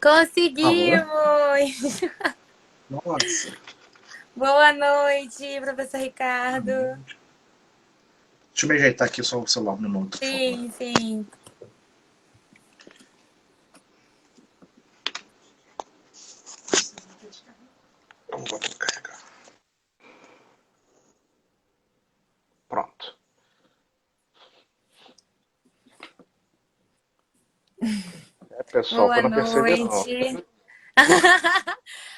Alô? Conseguimos! Nossa. Boa noite, professor Ricardo. Deixa eu me ajeitar aqui só o celular um minuto, por favor. Sim, sim. Vamos botar pra carregar. Pronto. É, pessoal, Boa foi não perceber, não. noite.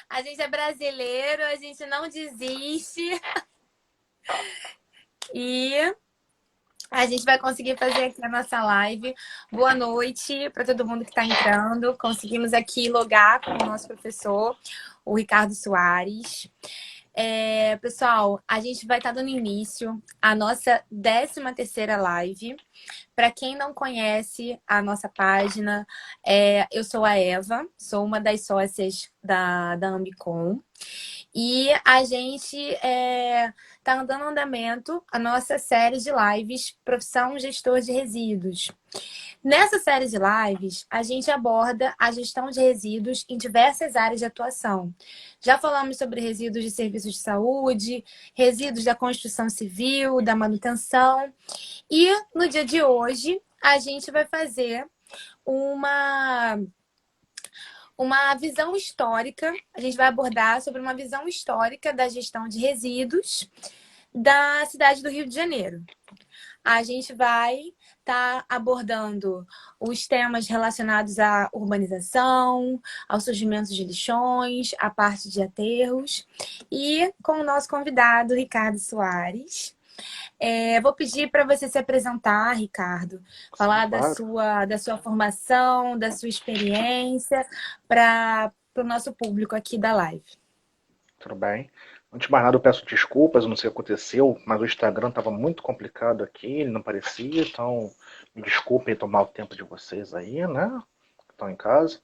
A gente é brasileiro, a gente não desiste e a gente vai conseguir fazer aqui a nossa live. Boa noite para todo mundo que está entrando. Conseguimos aqui logar com o nosso professor, o Ricardo Soares. Pessoal, a gente vai estar dando início à nossa 13ª live. Para quem não conhece a nossa página, eu sou a Eva, sou uma das sócias da Ambicom. E a gente está dando andamento a nossa série de lives Profissão Gestor de Resíduos. Nessa série de lives, a gente aborda a gestão de resíduos em diversas áreas de atuação. Já falamos sobre resíduos de serviços de saúde, resíduos da construção civil, da manutenção. E no dia de hoje, a gente vai fazer uma visão histórica. A gente vai abordar sobre uma visão histórica da gestão de resíduos da cidade do Rio de Janeiro. A gente vai estar abordando os temas relacionados à urbanização, ao surgimento de lixões, à parte de aterros, e com o nosso convidado, Ricardo Soares. Vou pedir para você se apresentar, Ricardo, falar da Claro. sua formação, da sua experiência, para o nosso público aqui da live. Tudo bem. Antes de mais nada, eu peço desculpas, eu não sei o que aconteceu, mas o Instagram estava muito complicado aqui, ele não aparecia, então me desculpem tomar o tempo de vocês aí, né? Que estão em casa.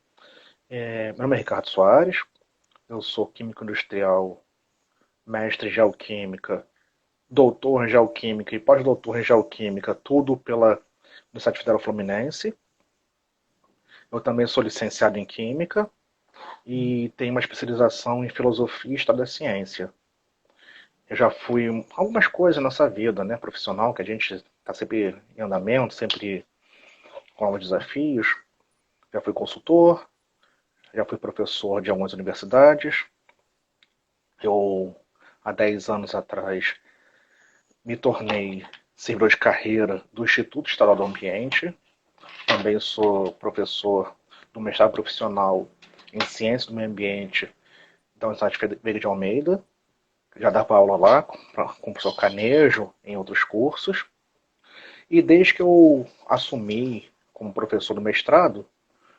Meu nome é Ricardo Soares, eu sou químico industrial, mestre em geoquímica, doutor em geoquímica e pós-doutor em geoquímica, tudo pela Universidade Federal Fluminense. Eu também sou licenciado em Química e tenho uma especialização em Filosofia e História da Ciência. Eu já fui algumas coisas nessa vida, né, profissional, que a gente está sempre em andamento, sempre com novos desafios. Já fui consultor, já fui professor de algumas universidades. Eu, há 10 anos atrás, me tornei servidor de carreira do Instituto Estadual do Ambiente. Também sou professor do mestrado profissional em Ciência do Meio Ambiente da Universidade Veiga de Almeida. Já dava aula lá com o professor Canejo em outros cursos. E desde que eu assumi como professor do mestrado,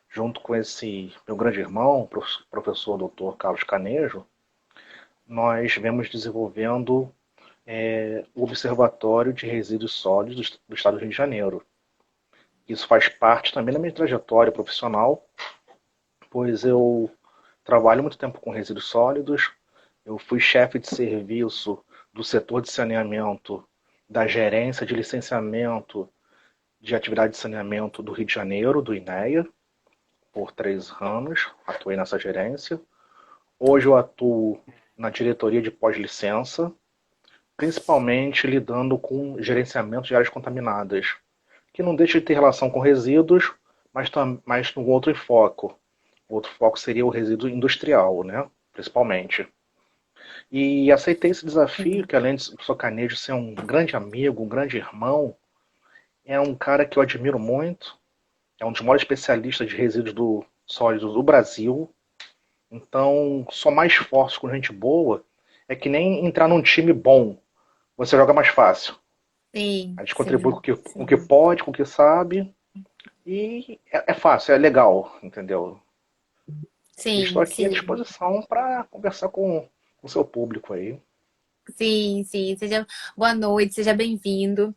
junto com esse meu grande irmão, professor Dr. Carlos Canejo, nós vemos desenvolvendo o Observatório de Resíduos Sólidos do Estado do Rio de Janeiro. Isso faz parte também da minha trajetória profissional, pois eu trabalho muito tempo com resíduos sólidos. Eu fui chefe de serviço do setor de saneamento, da gerência de licenciamento de atividade de saneamento do Rio de Janeiro, do INEA, por 3 anos. Atuei nessa gerência. Hoje eu atuo na diretoria de pós-licença, principalmente lidando com gerenciamento de áreas contaminadas, que não deixa de ter relação com resíduos, mas num outro enfoque. O outro foco seria o resíduo industrial, né? Principalmente. E aceitei esse desafio, que além de o professor Canejo ser um grande amigo, um grande irmão, é um cara que eu admiro muito, é um dos maiores especialistas de resíduos sólidos do Brasil. Então, somar esforços com gente boa é que nem entrar num time bom. Você joga mais fácil. Sim, A gente contribui sim, com o que sim. pode, com o que sabe. E é fácil, é legal, entendeu? E estou Sim, aqui à sim. disposição para conversar com o seu público aí. Sim, sim. Boa noite, seja bem-vindo.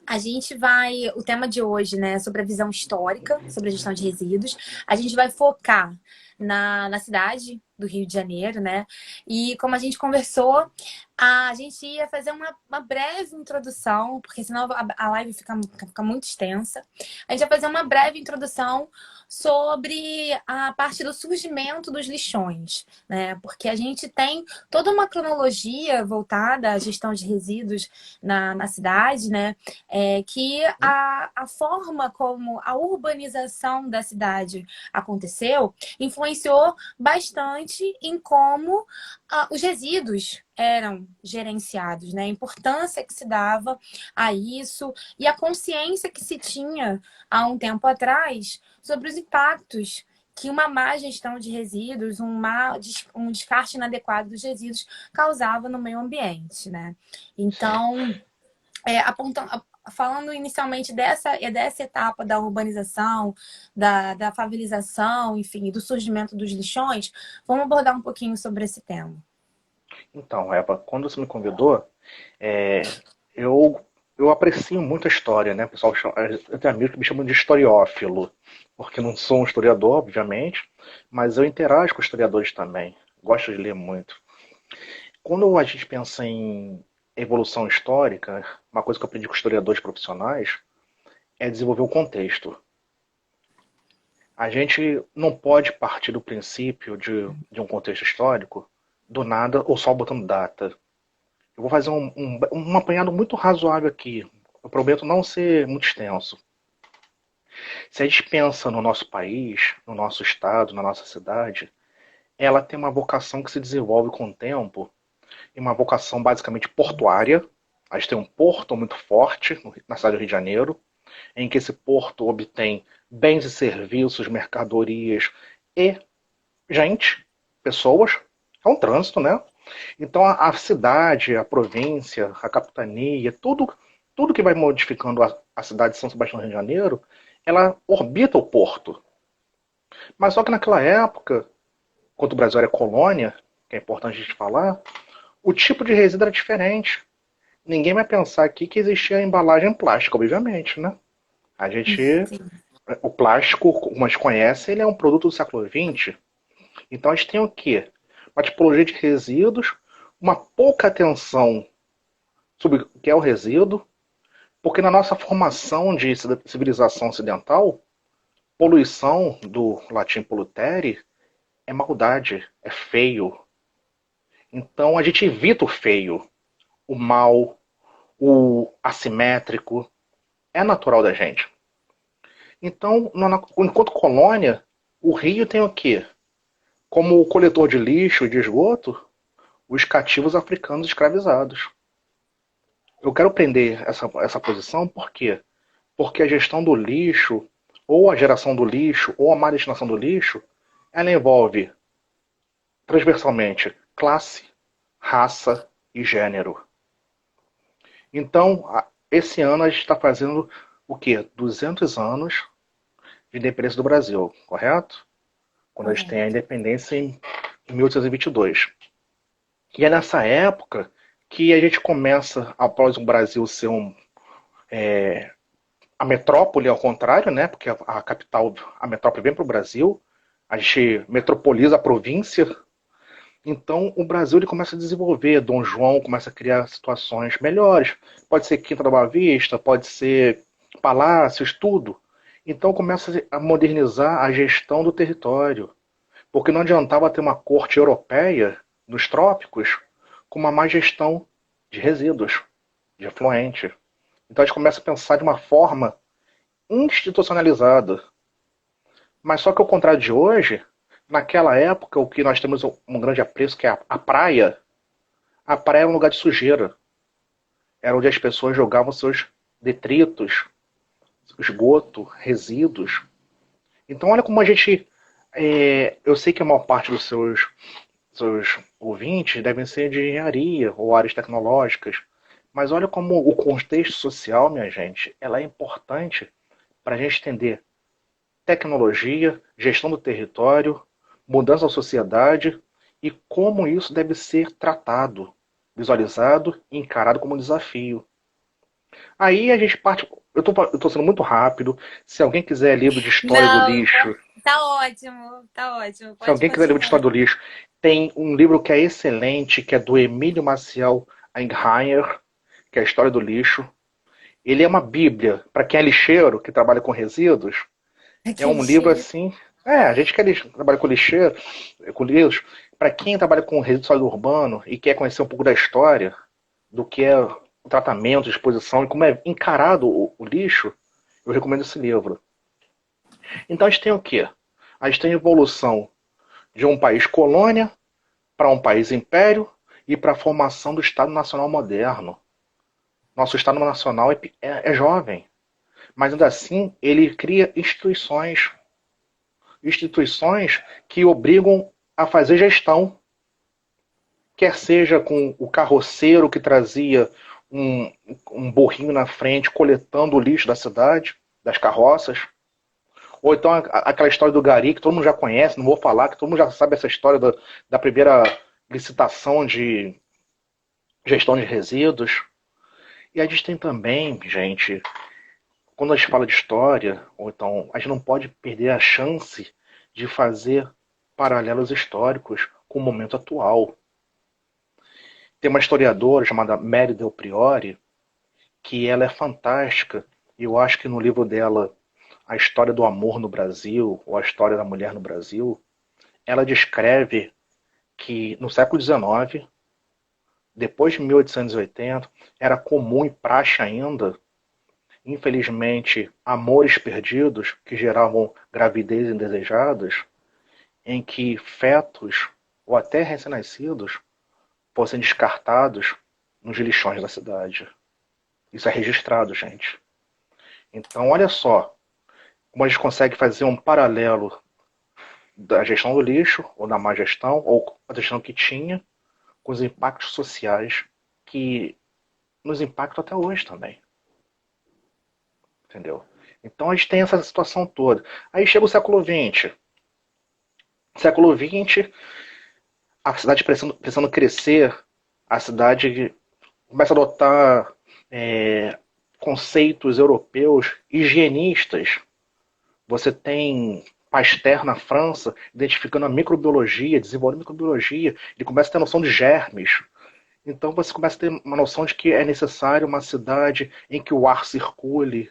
A gente vai. O tema de hoje, né, é sobre a visão histórica, sobre a gestão de resíduos. A gente vai focar na cidade do Rio de Janeiro, né? E como a gente conversou, a gente ia fazer uma breve introdução, porque senão a live fica muito extensa. A gente vai fazer uma breve introdução sobre a parte do surgimento dos lixões, né? Porque a gente tem toda uma cronologia voltada à gestão de resíduos na cidade, né? Que a forma como a urbanização da cidade aconteceu influenciou bastante em como os resíduos eram gerenciados, né? A importância que se dava a isso e a consciência que se tinha há um tempo atrás sobre os impactos que uma má gestão de resíduos, um descarte inadequado dos resíduos causava no meio ambiente, né? Então, falando inicialmente dessa etapa da urbanização, da favelização, enfim, do surgimento dos lixões, vamos abordar um pouquinho sobre esse tema. Então, Eva, quando você me convidou, é, eu aprecio muito a história, né? O pessoal eu tenho amigos que me chamam de historiófilo, porque não sou um historiador, obviamente, mas eu interajo com historiadores também. Gosto de ler muito. Quando a gente pensa em evolução histórica, uma coisa que eu aprendi com historiadores profissionais é desenvolver o contexto. A gente não pode partir do princípio de um contexto histórico do nada ou só botando data. Eu vou fazer um apanhado muito razoável aqui. Eu prometo não ser muito extenso. Se a gente pensa no nosso país, no nosso estado, na nossa cidade, ela tem uma vocação que se desenvolve com o tempo, e uma vocação basicamente portuária. A gente tem um porto muito forte na cidade do Rio de Janeiro, em que esse porto obtém bens e serviços, mercadorias e gente, pessoas. É um trânsito, né? Então a cidade, a província, a capitania, tudo que vai modificando a cidade de São Sebastião do Rio de Janeiro, ela orbita o porto. Mas só que naquela época, quando o Brasil era colônia, que é importante a gente falar, o tipo de resíduo era diferente. Ninguém vai pensar aqui que existia embalagem plástica, obviamente, né? A gente, Sim. o plástico, como a gente conhece, ele é um produto do século XX. Então a gente tem o quê? Uma tipologia de resíduos, uma pouca atenção sobre o que é o resíduo, porque na nossa formação de civilização ocidental, poluição, do latim pollutere, é maldade, é feio. Então a gente evita o feio, o mal, o assimétrico, é natural da gente. Então, enquanto colônia, o Rio tem o quê? Como coletor de lixo e de esgoto, os cativos africanos escravizados. Eu quero prender essa posição por quê? Porque a gestão do lixo, ou a geração do lixo, ou a má destinação do lixo, ela envolve transversalmente classe, raça e gênero. Então, esse ano a gente está fazendo o quê? 200 anos de independência do Brasil, correto? Quando a gente tem a Correto. independência em 1822. E é nessa época que a gente começa, após o Brasil ser a metrópole, ao contrário, né? Porque a capital, a metrópole vem para o Brasil, a gente metropoliza a província. Então o Brasil ele começa a desenvolver, Dom João começa a criar situações melhores. Pode ser Quinta da Boa Vista, pode ser palácios, tudo. Então começa a modernizar a gestão do território. Porque não adiantava ter uma corte europeia nos trópicos com uma má gestão de resíduos, de efluente. Então a gente começa a pensar de uma forma institucionalizada. Mas só que ao contrário de hoje, naquela época o que nós temos um grande apreço que é a praia. A praia era um lugar de sujeira. Era onde as pessoas jogavam seus detritos, esgoto, resíduos. Então olha como a gente... eu sei que a maior parte dos seus ouvintes devem ser de engenharia ou áreas tecnológicas, mas olha como o contexto social, minha gente, ela é importante para a gente entender tecnologia, gestão do território, mudança da sociedade e como isso deve ser tratado, visualizado e encarado como um desafio. Aí a gente parte. Eu estou sendo muito rápido. Se alguém quiser livro de história do Não, lixo. Tá ótimo, tá ótimo. Se Pode alguém quiser ler uma continuar. história do lixo, tem um livro que é excelente, que é do Emílio Maciel Einheimer, que é a História do Lixo. Ele é uma bíblia para quem é lixeiro, que trabalha com resíduos. É um Aquele livro cheiro. assim. A gente que trabalha com lixeiro, com lixo, para quem trabalha com resíduo sólido urbano e quer conhecer um pouco da história, do que é o tratamento, exposição e como é encarado o lixo, eu recomendo esse livro. Então a gente tem o quê? A gente tem a evolução de um país colônia para um país império e para a formação do Estado Nacional moderno. Nosso Estado Nacional é jovem, mas ainda assim ele cria instituições que obrigam a fazer gestão, quer seja com o carroceiro que trazia um, um burrinho na frente coletando o lixo da cidade, das carroças, ou então aquela história do Gari, que todo mundo já conhece, não vou falar, que todo mundo já sabe essa história da primeira licitação de gestão de resíduos. E a gente tem também, gente, quando a gente fala de história, ou então a gente não pode perder a chance de fazer paralelos históricos com o momento atual. Tem uma historiadora chamada Mary Del Priore, que ela é fantástica, e eu acho que no livro dela, A História do Amor no Brasil, ou A História da Mulher no Brasil, ela descreve que no século XIX, depois de 1880, era comum e praxe ainda, infelizmente, amores perdidos que geravam gravidez indesejadas, em que fetos ou até recém-nascidos fossem descartados nos lixões da cidade. Isso é registrado, gente. Então, olha só como a gente consegue fazer um paralelo da gestão do lixo, ou da má gestão, ou a gestão que tinha, com os impactos sociais que nos impactam até hoje também. Entendeu? Então a gente tem essa situação toda. Aí chega o século XX. Século XX, a cidade precisando crescer, a cidade começa a adotar conceitos europeus higienistas. Você tem Pasteur na França identificando a microbiologia, desenvolvendo microbiologia, ele começa a ter noção de germes. Então você começa a ter uma noção de que é necessário uma cidade em que o ar circule,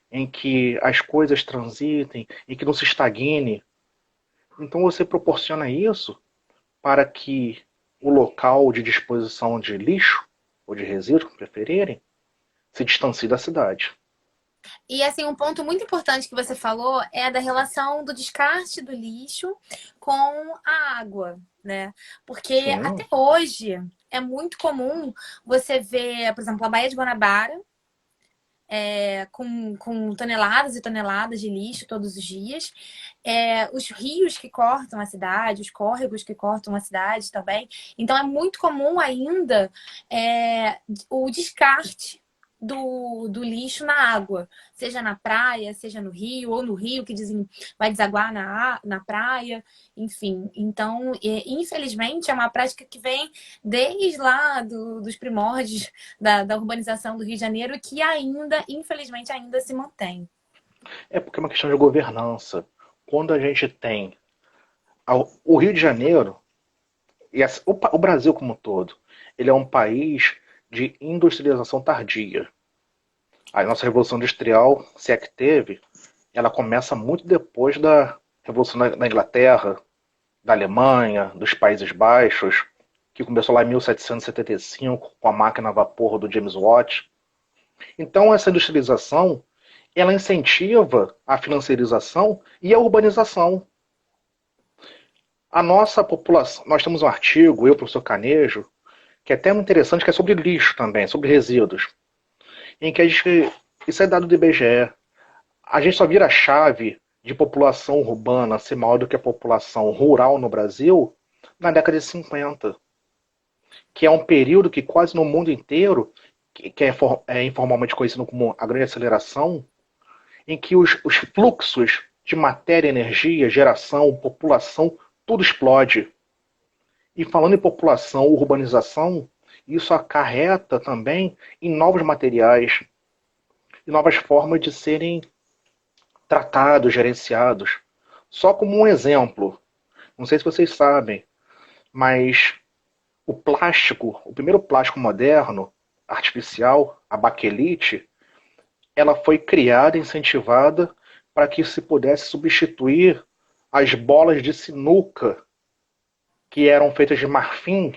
em que as coisas transitem, em que não se estagne. Então você proporciona isso para que o local de disposição de lixo, ou de resíduos, como preferirem, se distancie da cidade. E assim, um ponto muito importante que você falou é da relação do descarte do lixo com a água, né? Porque Sim, até hoje é muito comum você ver, por exemplo, a Baía de Guanabara com toneladas e toneladas de lixo todos os dias. Os rios que cortam a cidade, os córregos que cortam a cidade também. Então é muito comum ainda o descarte do lixo na água, seja na praia, seja no rio, ou no rio que dizem vai desaguar na praia, enfim. Então, infelizmente, é uma prática que vem desde lá dos primórdios da urbanização do Rio de Janeiro, que ainda, infelizmente, ainda se mantém. é porque é uma questão de governança. Quando a gente tem o Rio de Janeiro, e o Brasil como um todo, ele é um país de industrialização tardia. A nossa Revolução Industrial, se é que teve, ela começa muito depois da Revolução da Inglaterra, da Alemanha, dos Países Baixos, que começou lá em 1775 com a máquina a vapor do James Watt. Então essa industrialização, ela incentiva a financiarização e a urbanização. A nossa população, nós temos um artigo, eu, professor Canejo, que é até muito interessante, que é sobre lixo também, sobre resíduos, em que a gente, isso é dado do IBGE, a gente só vira a chave de população urbana ser maior do que a população rural no Brasil na década de 50, que é um período que quase no mundo inteiro, que é informalmente conhecido como a grande aceleração, em que os fluxos de matéria, energia, geração, população, tudo explode. E falando em população, urbanização, isso acarreta também em novos materiais e novas formas de serem tratados, gerenciados. Só como um exemplo, não sei se vocês sabem, mas o plástico, o primeiro plástico moderno, artificial, a baquelite, ela foi criada, incentivada para que se pudesse substituir as bolas de sinuca que eram feitas de marfim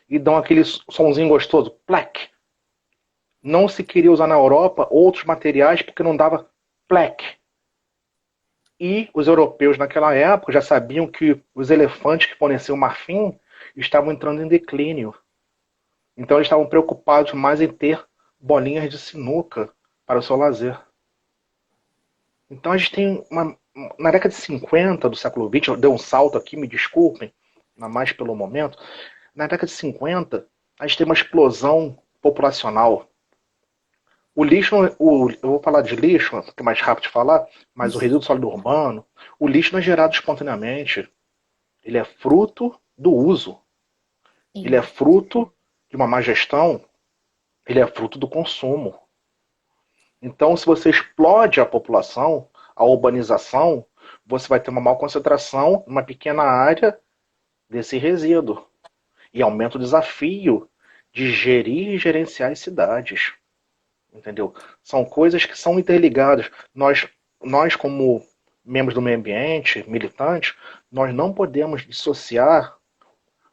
e dão aquele sonzinho gostoso, plec. Não se queria usar na Europa outros materiais porque não dava plec. E os europeus naquela época já sabiam que os elefantes que forneciam marfim estavam entrando em declínio. Então eles estavam preocupados mais em ter bolinhas de sinuca para o seu lazer. Então a gente tem uma. Na década de 50 do século XX, eu dei um salto aqui, me desculpem, ainda mais pelo momento. Na década de 50, a gente tem uma explosão populacional. O lixo, eu vou falar de lixo, que é mais rápido de falar, mas o resíduo sólido urbano, o lixo não é gerado espontaneamente. Ele é fruto do uso. Ele Sim. é fruto de uma má gestão. Ele é fruto do consumo. Então, se você explode a população, a urbanização, você vai ter uma maior concentração numa pequena área desse resíduo. E aumenta o desafio de gerir e gerenciar as cidades. Entendeu? São coisas que são interligadas. Nós como membros do meio ambiente, militantes, nós não podemos dissociar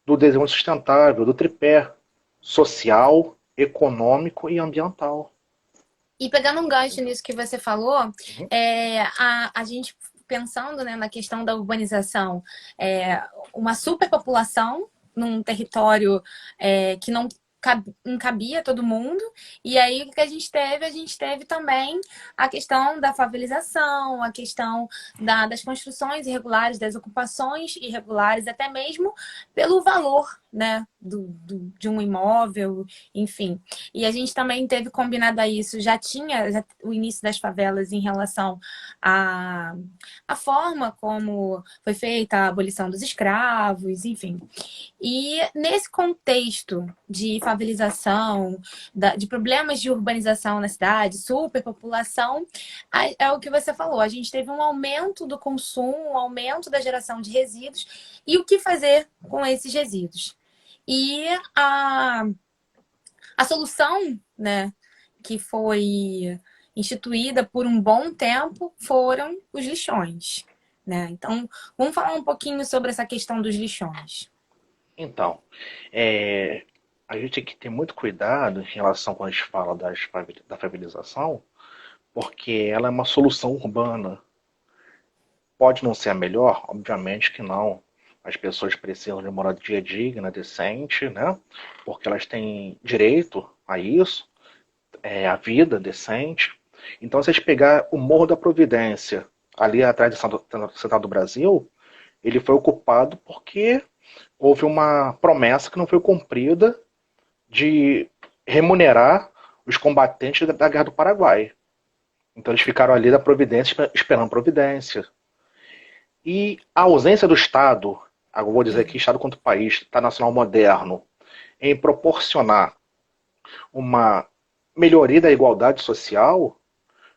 do desenvolvimento sustentável, do tripé social, econômico e ambiental. E pegando um gancho nisso que você falou, Uhum. a gente pensando, né, na questão da urbanização, uma superpopulação num território que não cabia todo mundo, e aí o que a gente teve? A gente teve também a questão da favelização, a questão das construções irregulares, das ocupações irregulares, até mesmo pelo valor, né, de um imóvel, enfim. E a gente também teve combinado a isso, já o início das favelas em relação à forma como foi feita a abolição dos escravos, enfim. E nesse contexto de favelização, de problemas de urbanização na cidade, superpopulação, é o que você falou, a gente teve um aumento do consumo, um aumento da geração de resíduos, e o que fazer com esses resíduos? E a solução, né, que foi instituída por um bom tempo foram os lixões, né? Então, vamos falar um pouquinho sobre essa questão dos lixões. Então, a gente tem que ter muito cuidado em relação quando a gente fala da favelização, porque ela é uma solução urbana. Pode não ser a melhor? Obviamente que não. As pessoas precisam de uma moradia digna, decente, né? Porque elas têm direito a isso, a vida decente. Então, se a gente pegar o Morro da Providência, ali atrás do Central do Brasil, ele foi ocupado porque houve uma promessa que não foi cumprida de remunerar os combatentes da Guerra do Paraguai. Então eles ficaram ali da Providência esperando Providência. E a ausência do Estado, agora vou dizer aqui Estado quanto país, Estado nacional moderno, em proporcionar uma melhoria da igualdade social,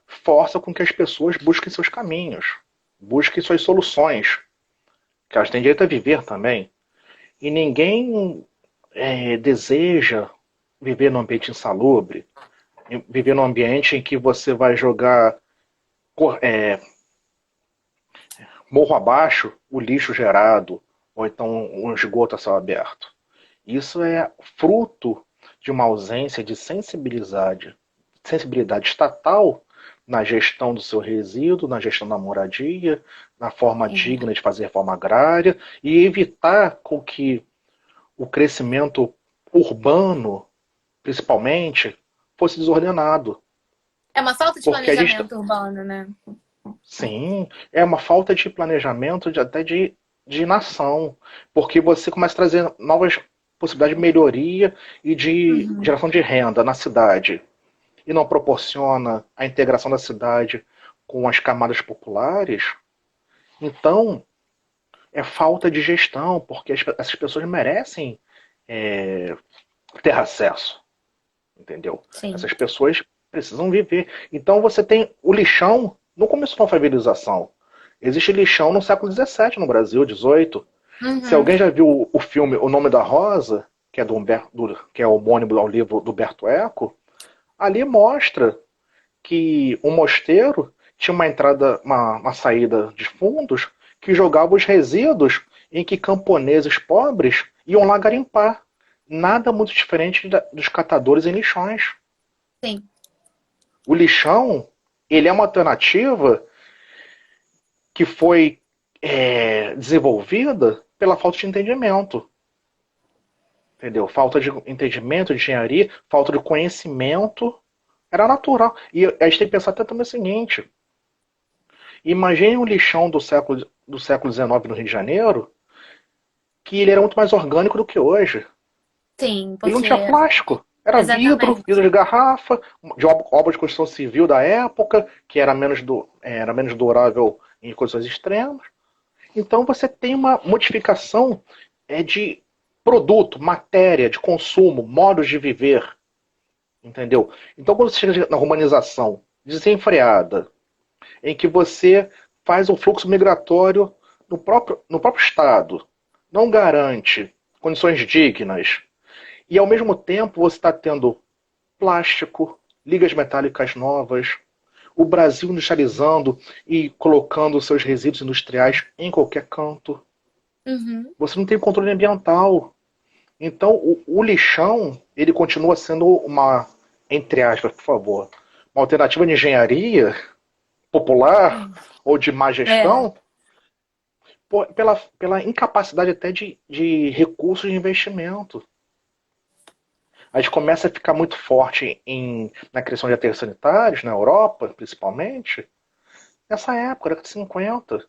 força com que as pessoas busquem seus caminhos, busquem suas soluções, que elas têm direito a viver também. E ninguém deseja viver num ambiente insalubre, viver num ambiente em que você vai jogar morro abaixo o lixo gerado, ou então um esgoto a céu aberto. Isso é fruto de uma ausência de sensibilidade estatal na gestão do seu resíduo, na gestão da moradia, na forma digna de fazer reforma agrária e evitar com que o crescimento urbano, principalmente, fosse desordenado. É uma falta de Porque a gente, planejamento urbano, né? sim, é uma falta de planejamento, até de nação. Porque você começa a trazer novas possibilidades de melhoria e de Uhum. geração de renda na cidade. E não proporciona a integração da cidade com as camadas populares. Então, é falta de gestão, porque essas pessoas merecem ter acesso. Entendeu? Sim. Essas pessoas precisam viver. Então você tem o lixão, não começou com a favelização. Existe lixão no século XVII no Brasil, XVIII. Se Uhum. alguém já viu o filme O Nome da Rosa, que é, que é homônimo ao livro do Humberto Eco, ali mostra que o mosteiro tinha uma entrada, uma saída de fundos que jogava os resíduos em que camponeses pobres iam lá garimpar. Nada muito diferente dos catadores em lixões. Sim, O lixão, ele é uma alternativa que foi desenvolvida pela falta de entendimento. Entendeu? Falta de entendimento, de engenharia, falta de conhecimento. Era natural. E a gente tem que pensar até também o seguinte: imagine um lixão do século XIX no Rio de Janeiro, que ele era muito mais orgânico do que hoje. sim, Ele não porque tinha plástico. Era vidro, exatamente. vidro de garrafa, de obra de construção civil da época, que era menos durável em condições extremas. Então você tem uma modificação de produto, matéria, de consumo, modos de viver. Entendeu? Então quando você chega na romanização desenfreada, em que você faz um fluxo migratório no próprio Estado, não garante condições dignas, e ao mesmo tempo você está tendo plástico, ligas metálicas novas, o Brasil industrializando e colocando seus resíduos industriais em qualquer canto. Uhum. Você não tem controle ambiental. Então o lixão, ele continua sendo uma, entre aspas, por favor, uma alternativa de engenharia popular ou de má É, gestão pela incapacidade até de recursos de investimento. A gente começa a ficar muito forte na questão de aterros sanitários, na Europa, principalmente, nessa época, década de 50.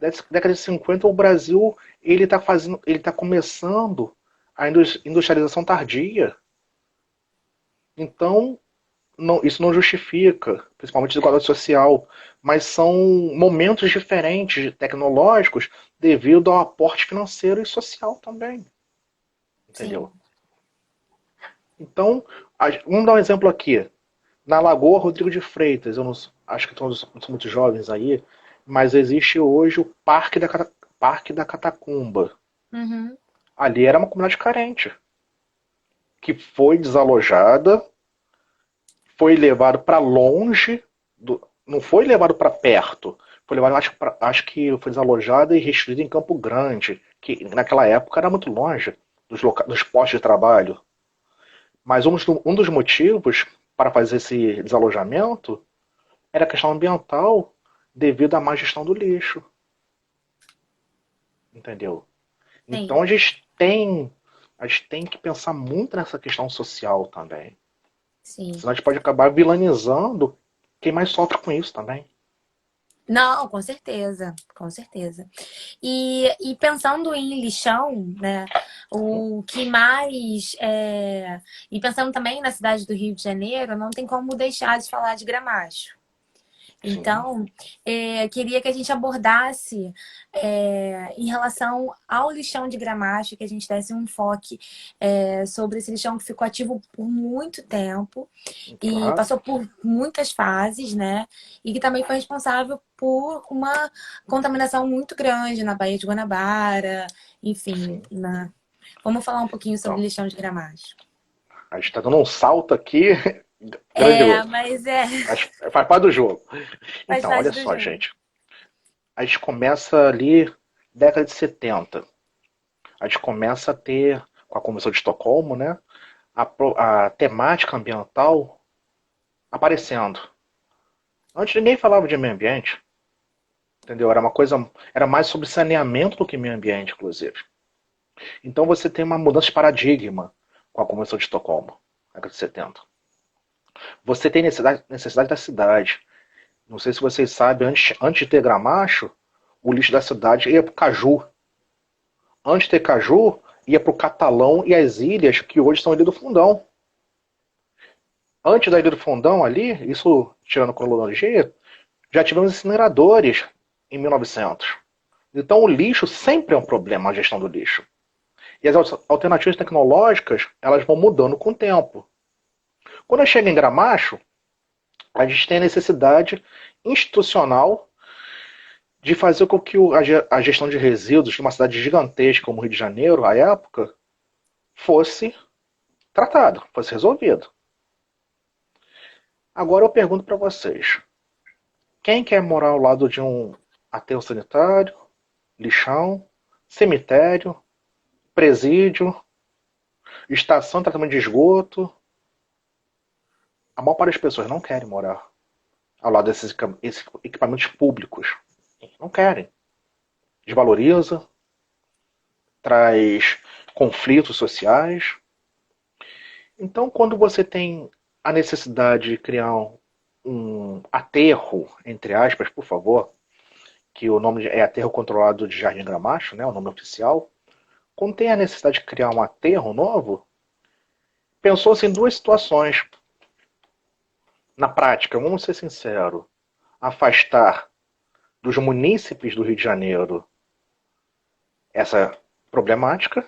Década de 50, o Brasil ele tá começando a industrialização tardia. Então, isso não justifica, principalmente desigualdade social, mas são momentos diferentes, tecnológicos, devido ao aporte financeiro e social também. Entendeu? sim. Então, vamos dar um exemplo aqui. Na Lagoa Rodrigo de Freitas, eu não, acho que todos são muito jovens aí, mas existe hoje o Parque da Catacumba. Uhum. Ali era uma comunidade carente, que foi desalojada, foi levado para longe, não foi levado para perto, foi levado, acho que foi desalojada e restituída em Campo Grande, que naquela época era muito longe dos postos de trabalho. Mas um dos motivos para fazer esse desalojamento era a questão ambiental devido à má gestão do lixo. Entendeu? Então Sim, a gente tem que pensar muito nessa questão social também. sim. Senão a gente pode acabar vilanizando quem mais sofre com isso também. Não, com certeza, com certeza. E pensando em lixão, né? O que mais. E pensando também na cidade do Rio de Janeiro, não tem como deixar de falar de Gramacho. Sim, Então, queria que a gente abordasse em relação ao lixão de Gramacho, que a gente desse um enfoque sobre esse lixão que ficou ativo por muito tempo e claro. passou por muitas fases, né? E que também foi responsável por uma contaminação muito grande na Baía de Guanabara, enfim. Sim. Vamos falar um pouquinho sobre Então, lixão de Gramacho. a gente está dando um salto aqui É, grandioso. mas Mas faz parte do jogo. faz Então, parte olha do só, jogo. gente. A gente começa ali, década de 70. A gente começa a ter, com a Convenção de Estocolmo, né, a temática ambiental aparecendo. Antes ninguém falava de meio ambiente, entendeu? Era mais sobre saneamento do que meio ambiente, inclusive. Então você tem uma mudança de paradigma com a Convenção de Estocolmo, na década de 70. Você tem necessidade da cidade. Não sei se vocês sabem, antes de ter Gramacho, o lixo da cidade ia para o Caju. Antes de ter Caju, ia para o Catalão e as ilhas que hoje são a Ilha do Fundão. Antes da Ilha do Fundão ali, isso tirando cronologia, já tivemos incineradores em 1900. Então o lixo sempre é um problema, a gestão do lixo. E as alternativas tecnológicas, elas vão mudando com o tempo. Quando chega em Gramacho, a gente tem a necessidade institucional de fazer com que a gestão de resíduos de uma cidade gigantesca como o Rio de Janeiro, à época, fosse tratado, fosse resolvido. Agora eu pergunto para vocês: quem quer morar ao lado de um aterro sanitário, lixão, cemitério, presídio, estação de tratamento de esgoto? A maior parte das pessoas não querem morar ao lado desses equipamentos públicos. Não querem. Desvaloriza, traz conflitos sociais. Então, quando você tem a necessidade de criar um aterro, entre aspas, por favor, que o nome é Aterro Controlado de Jardim Gramacho, né, o nome oficial, quando tem a necessidade de criar um aterro novo, pensou-se em duas situações. Na prática, vamos ser sinceros, afastar dos munícipes do Rio de Janeiro essa problemática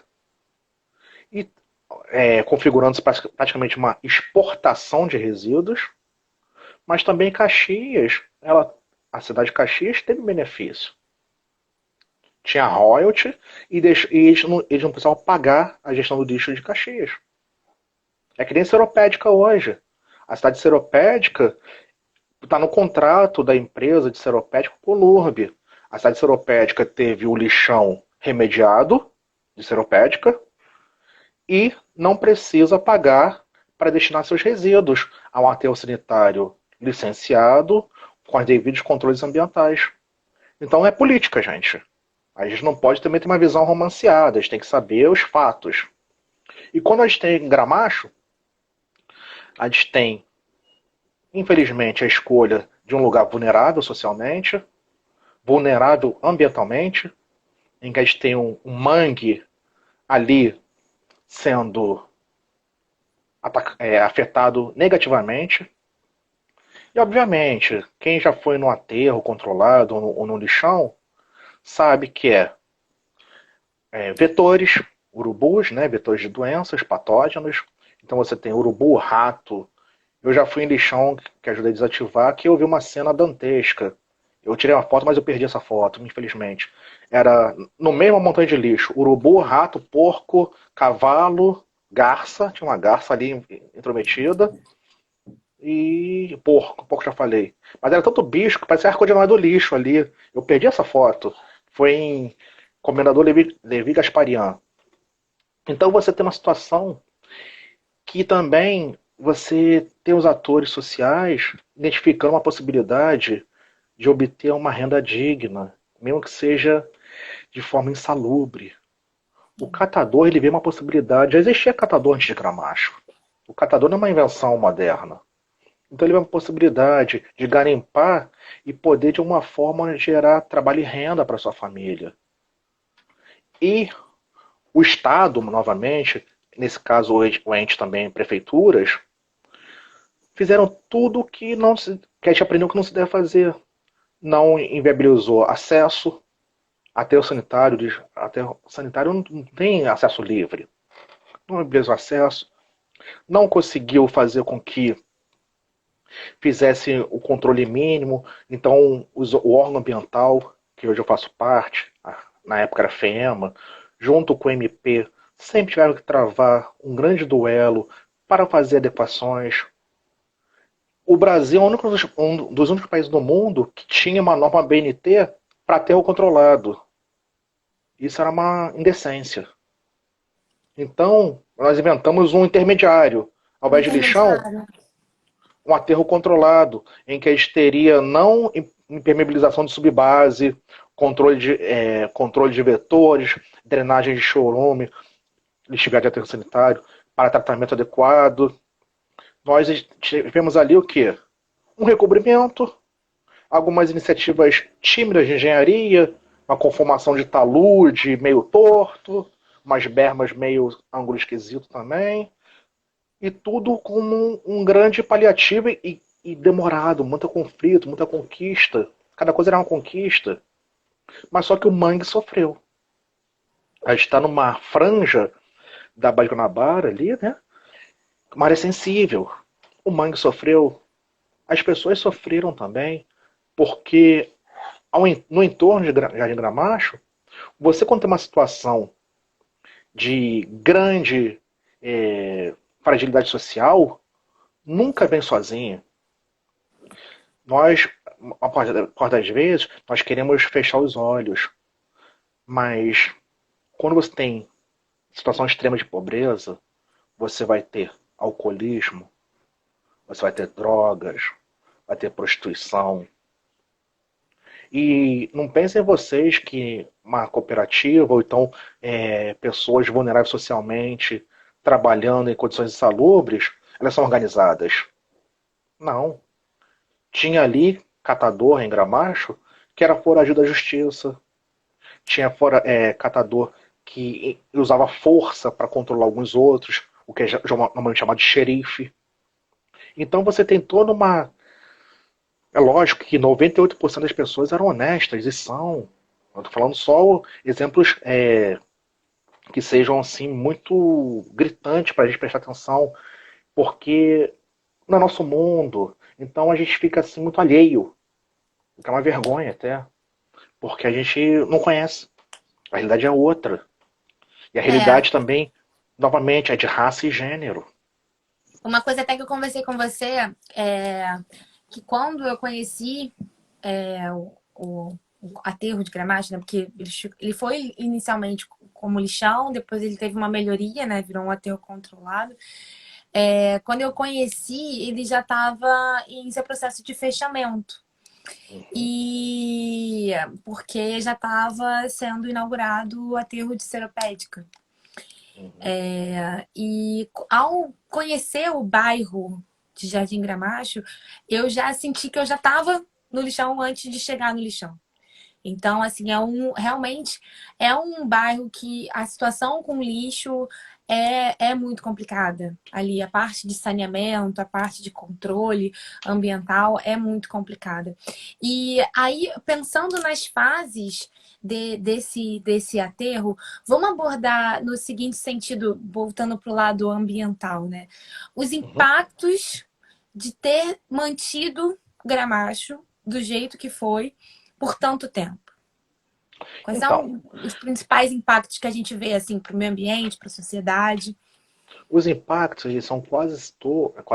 e configurando-se praticamente uma exportação de resíduos, mas também Caxias, a cidade de Caxias teve benefício. Tinha royalty e eles não precisavam pagar a gestão do lixo de Caxias. É que nem Seropédica hoje. A cidade de Seropédica está no contrato da empresa de Seropédica com o LURB. A cidade de Seropédica teve o lixão remediado de Seropédica e não precisa pagar para destinar seus resíduos a um aterro sanitário licenciado com os devidos controles ambientais. Então é política, gente. A gente não pode também ter uma visão romanceada, a gente tem que saber os fatos. E quando a gente tem Gramacho, a gente tem, infelizmente, a escolha de um lugar vulnerável socialmente, vulnerável ambientalmente, em que a gente tem um mangue ali sendo afetado negativamente. E, obviamente, quem já foi no aterro controlado ou no lixão sabe que vetores, urubus, né, vetores de doenças, patógenos. Então você tem urubu, rato. Eu já fui em lixão que ajudei a desativar, que eu vi uma cena dantesca. Eu tirei uma foto, mas eu perdi essa foto, infelizmente. Era no meio de uma montanha de lixo. Urubu, rato, porco, cavalo, garça. Tinha uma garça ali intrometida. E porco já falei. Mas era tanto bicho que parecia ar-condicionado do lixo ali. Eu perdi essa foto. Foi em Comendador Levi Gasparian. Então você tem uma situação que também você tem os atores sociais identificando uma possibilidade de obter uma renda digna, mesmo que seja de forma insalubre. O catador ele vê uma possibilidade. Já existia catador antes de Gramacho. O catador não é uma invenção moderna. Então ele vê uma possibilidade de garimpar e poder de alguma forma gerar trabalho e renda para sua família. E o Estado, novamente, nesse caso o ente também, prefeituras, fizeram tudo que que a gente aprendeu que não se deve fazer. Não inviabilizou acesso até o sanitário. Até o sanitário não tem acesso livre. Não inviabilizou acesso. Não conseguiu fazer com que fizesse o controle mínimo. Então o órgão ambiental, que hoje eu faço parte, na época era a FEMA, junto com o MP, sempre tiveram que travar um grande duelo para fazer adequações. O Brasil é um dos únicos países do mundo que tinha uma norma BNT para ter o controlado. Isso era uma indecência. Então, nós inventamos um intermediário. Ao invés de lixão, um aterro controlado, em que a gente teria não impermeabilização de subbase, controle de vetores, drenagem de chorume, lixiviado de aterro sanitário, para tratamento adequado. Nós tivemos ali o quê? Um recobrimento, algumas iniciativas tímidas de engenharia, uma conformação de talude meio torto, umas bermas meio ângulo esquisito também, e tudo como um grande paliativo e demorado, muito conflito, muita conquista. Cada coisa era uma conquista. Mas só que o mangue sofreu. A gente está numa franja da Baía de Guanabara ali, né? Uma área sensível. O mangue sofreu. As pessoas sofreram também, porque no entorno de Jardim Gramacho, você quando tem uma situação de grande fragilidade social, nunca vem sozinho. Nós, a parte das vezes, nós queremos fechar os olhos, mas quando você tem situação extrema de pobreza, você vai ter alcoolismo, você vai ter drogas, vai ter prostituição. E não pensem vocês que uma cooperativa ou então pessoas vulneráveis socialmente trabalhando em condições insalubres, elas são organizadas. Não. Tinha ali catador em Gramacho que era foragido da justiça. Tinha catador que usava força para controlar alguns outros, o que é normalmente chamado de xerife. Então você tem toda uma. É lógico que 98% das pessoas eram honestas e são. Eu estou falando só exemplos que sejam assim muito gritantes para a gente prestar atenção, porque no nosso mundo, então a gente fica assim muito alheio, o que é uma vergonha até, porque a gente não conhece. A realidade é outra. E a É, realidade também, novamente, é de raça e gênero. uma coisa até que eu conversei com você é que quando eu conheci o aterro de Gramacho, né? Porque ele foi inicialmente como lixão, depois ele teve uma melhoria, né? Virou um aterro controlado. Quando eu conheci, ele já estava em seu processo de fechamento. Uhum, E porque já estava sendo inaugurado o aterro de Seropédica. uhum. E ao conhecer o bairro de Jardim Gramacho, eu já senti que eu já estava no lixão antes de chegar no lixão. Então, assim, realmente é um bairro que a situação com lixo é muito complicada. Ali, a parte de saneamento, a parte de controle ambiental é muito complicada. E aí, pensando nas fases desse aterro, vamos abordar no seguinte sentido, voltando para o lado ambiental, né? Os Uhum. impactos de ter mantido Gramacho do jeito que foi por tanto tempo. Quais Então, são os principais impactos que a gente vê assim para o meio ambiente, para a sociedade? os impactos eles são quase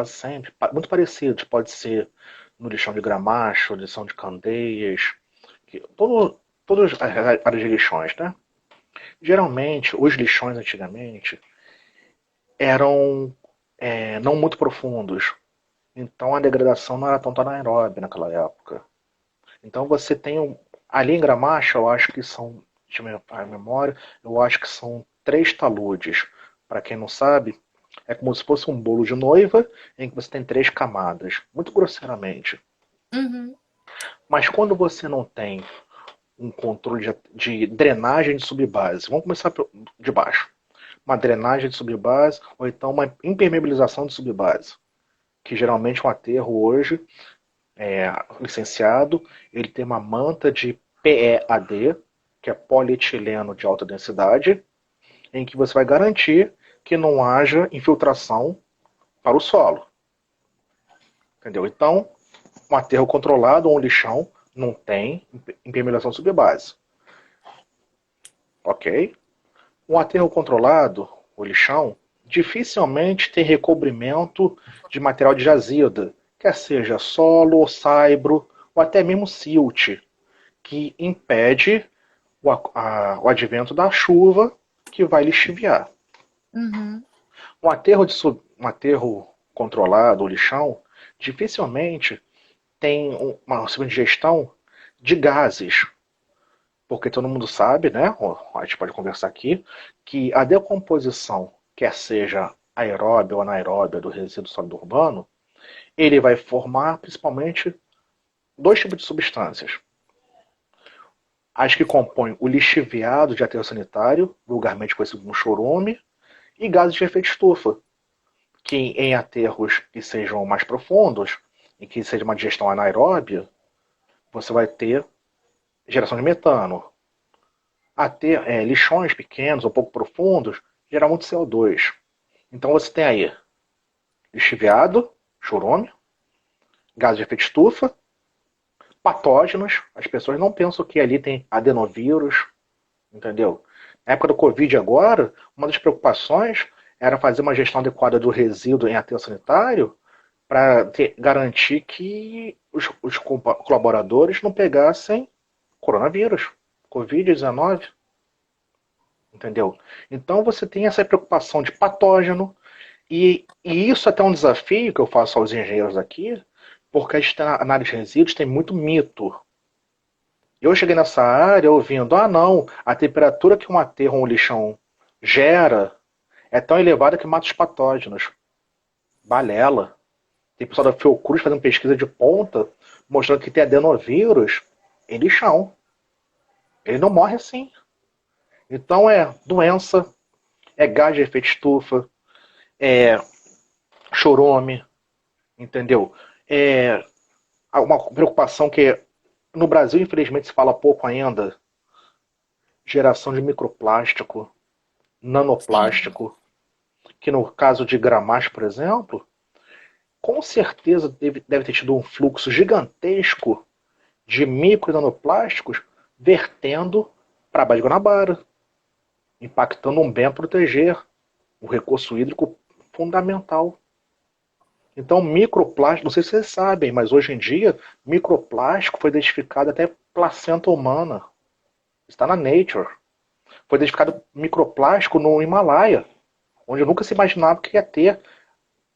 sempre muito parecidos. Pode ser no lixão de Gramacho, lixão de Candeias, todas as áreas de lixões, né? Geralmente, os lixões antigamente eram não muito profundos. Então a degradação não era tanto anaeróbia naquela época. Então você tem ali em Gramacho, eu acho que são, a memória, eu acho que são 3 taludes. Para quem não sabe, é como se fosse um bolo de noiva em que você tem 3 camadas, muito grosseiramente. Uhum, Mas quando você não tem um controle de drenagem de subbase, vamos começar de baixo. Uma drenagem de subbase ou então uma impermeabilização de subbase, que geralmente um aterro hoje licenciado, ele tem uma manta de PEAD, que é polietileno de alta densidade, em que você vai garantir que não haja infiltração para o solo. Entendeu? Então, um aterro controlado ou um lixão não tem impermeabilização subbase. Ok? Um aterro controlado, o lixão, dificilmente tem recobrimento de material de jazida, quer seja solo, saibro ou até mesmo silt, que impede o advento da chuva que vai lixiviar. uhum, Um aterro controlado, o lixão, dificilmente tem uma segunda digestão de gases, porque todo mundo sabe, né? A gente pode conversar aqui, que a decomposição, quer seja aeróbia ou anaeróbia do resíduo sólido urbano, ele vai formar principalmente 2 tipos de substâncias. As que compõem o lixiviado de aterro sanitário, vulgarmente conhecido como chorume, e gases de efeito estufa, que em aterros que sejam mais profundos, e que seja uma digestão anaeróbia, você vai ter geração de metano. Até lixões pequenos ou pouco profundos geram muito CO2. Então você tem aí lixiviado, chorume, gases de efeito estufa, patógenos, as pessoas não pensam que ali tem adenovírus, entendeu? Na época do Covid agora, uma das preocupações era fazer uma gestão adequada do resíduo em aterro sanitário para garantir que os colaboradores não pegassem coronavírus, Covid-19, entendeu? Então você tem essa preocupação de patógeno, e isso até é um desafio que eu faço aos engenheiros aqui, porque a gente tem, na análise de resíduos tem muito mito. Eu cheguei nessa área ouvindo, ah não, a temperatura que um aterro ou um lixão gera é tão elevada que mata os patógenos. Balela. Tem pessoal da Fiocruz fazendo pesquisa de ponta, mostrando que tem adenovírus em lixão. Ele não morre assim. Então é doença, é gás de efeito estufa, é chorume, entendeu? É uma preocupação que no Brasil, infelizmente, se fala pouco ainda, geração de microplástico, Sim. nanoplástico, que no caso de Gramacho, por exemplo, com certeza deve ter tido um fluxo gigantesco de micro e nanoplásticos vertendo para a Baía de Guanabara, impactando um bem a proteger, o recurso hídrico fundamental. Então, microplástico, não sei se vocês sabem, mas hoje em dia, microplástico foi identificado até placenta humana. Está na Nature. Foi identificado microplástico no Himalaia, onde eu nunca se imaginava que ia ter,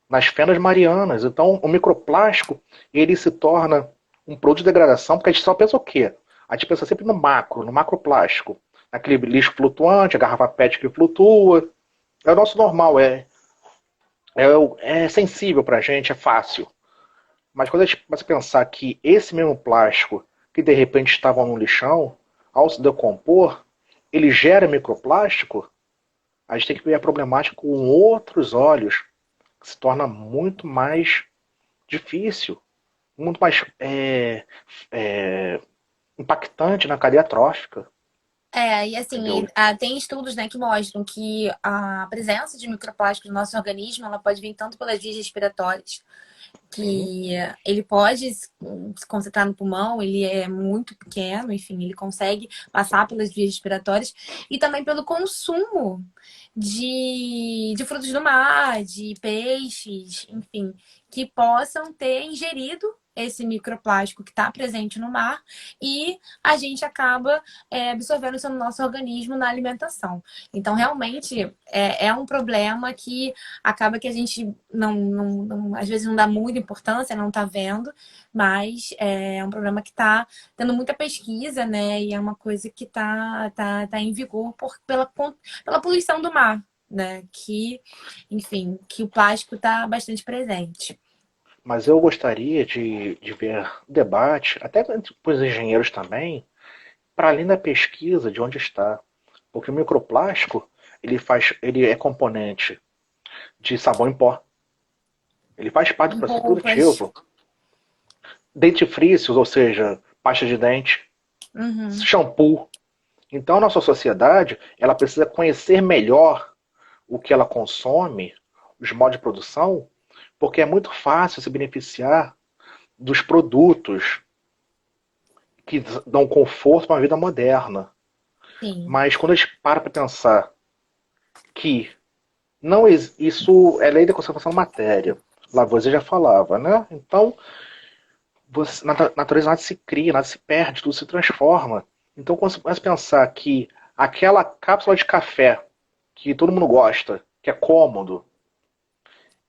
nas fendas marianas. Então, o microplástico, ele se torna um produto de degradação, porque a gente só pensa o quê? A gente pensa sempre no macro, no macroplástico. Naquele lixo flutuante, a garrafa PET que flutua. É o nosso normal, é sensível pra gente, é fácil. Mas quando a gente começa a pensar que esse mesmo plástico, que de repente estava no lixão, ao se decompor, ele gera microplástico, a gente tem que ver a problemática com outros olhos, que se torna muito mais difícil, muito mais impactante na cadeia trófica, E assim, entendeu? tem estudos, né, que mostram que a presença de microplásticos no nosso organismo, ela pode vir tanto pelas vias respiratórias, Sim, que ele pode se concentrar no pulmão, ele é muito pequeno, enfim, ele consegue passar pelas vias respiratórias, e também pelo consumo de frutos do mar, de peixes, enfim, que possam ter ingerido esse microplástico que está presente no mar e a gente acaba absorvendo isso no nosso organismo na alimentação. Então, realmente, é um problema que acaba que a gente às vezes não dá muita importância, não está vendo, mas é um problema que está tendo muita pesquisa, né? E é uma coisa que tá em vigor pela poluição do mar, né? Que, enfim, que o plástico está bastante presente. mas eu gostaria de ver debate, até entre os engenheiros também, para além da pesquisa de onde está. Porque o microplástico, ele é componente de sabão em pó. Ele faz parte do Em processo roupas. produtivo. Dentifrícios, ou seja, pasta de dente, Uhum. shampoo. Então, a nossa sociedade, ela precisa conhecer melhor o que ela consome, os modos de produção, porque é muito fácil se beneficiar dos produtos que dão conforto para uma vida moderna. Sim. Mas quando a gente para pensar que não isso é lei da conservação da matéria, Lavoisier já falava, né? Então, na natureza nada se cria, nada se perde, tudo se transforma. Então, quando você começa a pensar que aquela cápsula de café que todo mundo gosta, que é cômodo,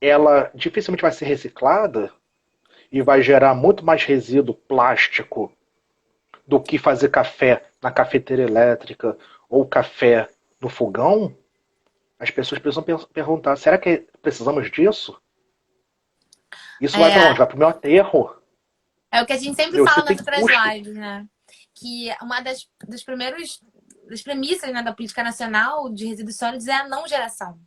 ela dificilmente vai ser reciclada e vai gerar muito mais resíduo plástico do que fazer café na cafeteira elétrica ou café no fogão, as pessoas precisam perguntar: será que precisamos disso? Isso vai para É, onde? Vai para o meu aterro. é o que a gente sempre Você fala tem nas outras custo. lives, né? Que uma das premissas, né, da política nacional de resíduos sólidos é a não geração.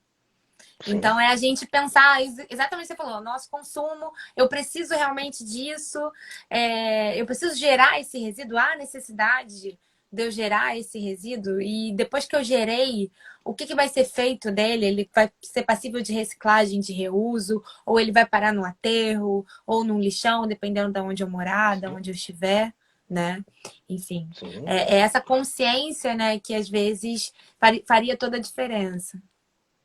Sim. Então, é a gente pensar exatamente o que você falou, nosso consumo, eu preciso realmente disso, eu preciso gerar esse resíduo, há necessidade de eu gerar esse resíduo, e depois que eu gerei, o que vai ser feito dele? Ele vai ser passível de reciclagem, de reuso, ou ele vai parar no aterro, ou num lixão, dependendo de onde eu morar, de Sim. onde eu estiver. né? Enfim, Sim. é essa consciência, né, que às vezes faria toda a diferença.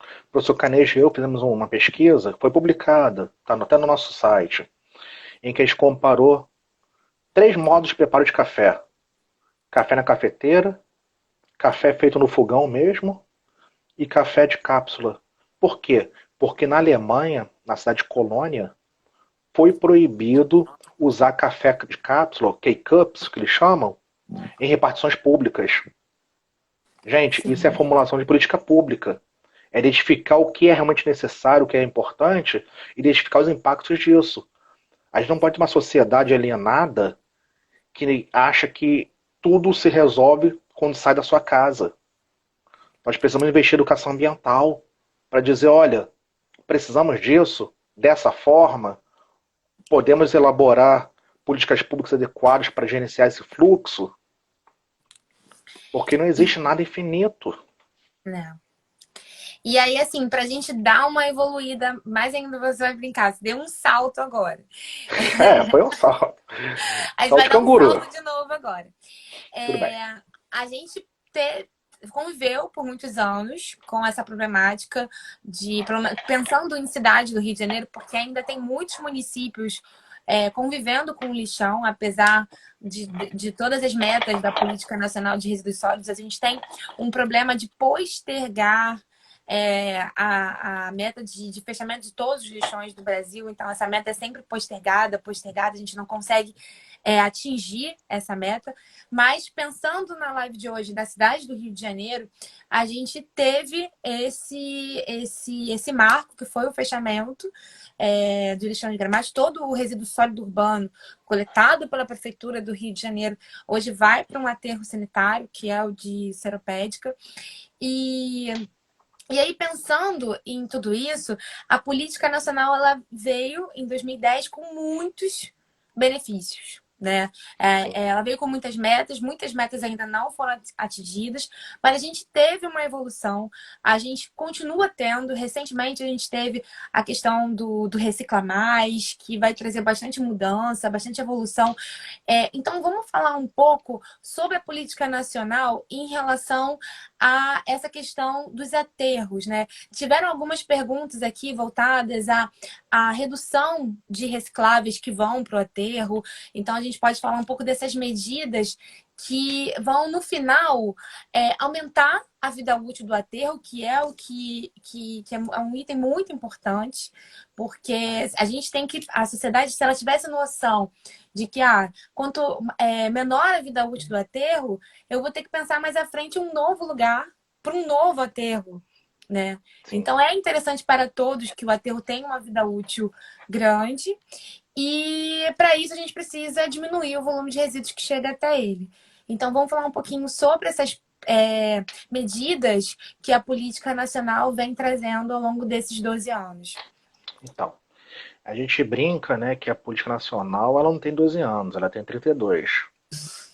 O professor Canejo e eu fizemos uma pesquisa, foi publicada, está até no nosso site, em que a gente comparou 3 modos de preparo de café. Café na cafeteira, café feito no fogão mesmo e café de cápsula. Por quê? Porque na Alemanha, na cidade de Colônia, foi proibido usar café de cápsula, K-Cups, que eles chamam, em repartições públicas. Gente, isso é Sim, formulação de política pública. É identificar o que é realmente necessário, o que é importante, e identificar os impactos disso. A gente não pode ter uma sociedade alienada que acha que tudo se resolve quando sai da sua casa. Nós precisamos investir em educação ambiental para dizer, olha, precisamos disso, dessa forma, podemos elaborar políticas públicas adequadas para gerenciar esse fluxo, porque não e, existe nada infinito. né? E aí, assim, para a gente dar uma evoluída, mais ainda você vai brincar, você deu um salto agora. É, foi um salto. A gente Salto vai de dar um canguru. salto de novo agora. Tudo bem. A gente conviveu por muitos anos com essa problemática pensando em cidade do Rio de Janeiro, porque ainda tem muitos municípios convivendo com o lixão, apesar de todas as metas da Política Nacional de Resíduos Sólidos, a gente tem um problema de postergar a meta de fechamento de todos os lixões do Brasil. Então, essa meta é sempre postergada, a gente não consegue atingir essa meta. Mas pensando na live de hoje da cidade do Rio de Janeiro, a gente teve esse marco, que foi o fechamento do lixão de Gramacho. Todo o resíduo sólido urbano coletado pela Prefeitura do Rio de Janeiro hoje vai para um aterro sanitário, que é o de Seropédica. E aí, pensando em tudo isso, a política nacional ela veio em 2010 com muitos benefícios. Né? Sim. Ela veio com muitas metas ainda não foram atingidas, mas a gente teve uma evolução, a gente continua tendo. Recentemente, a gente teve a questão do Recicla Mais, que vai trazer bastante mudança, bastante evolução. Então, vamos falar um pouco sobre a política nacional em relação a essa questão dos aterros, né? Tiveram algumas perguntas aqui voltadas à redução de recicláveis que vão para o aterro. Então, a gente pode falar um pouco dessas medidas que vão, no final, aumentar a vida útil do aterro, que é o que é um item muito importante, porque a sociedade, se ela tivesse noção de que quanto menor a vida útil do aterro, eu vou ter que pensar mais à frente um novo lugar para um novo aterro, né? Sim. Então é interessante para todos que o aterro tenha uma vida útil grande e para isso a gente precisa diminuir o volume de resíduos que chega até ele. Então vamos falar um pouquinho sobre essas medidas que a política nacional vem trazendo ao longo desses 12 anos. Então, a gente brinca, né, que a política nacional ela não tem 12 anos, ela tem 32.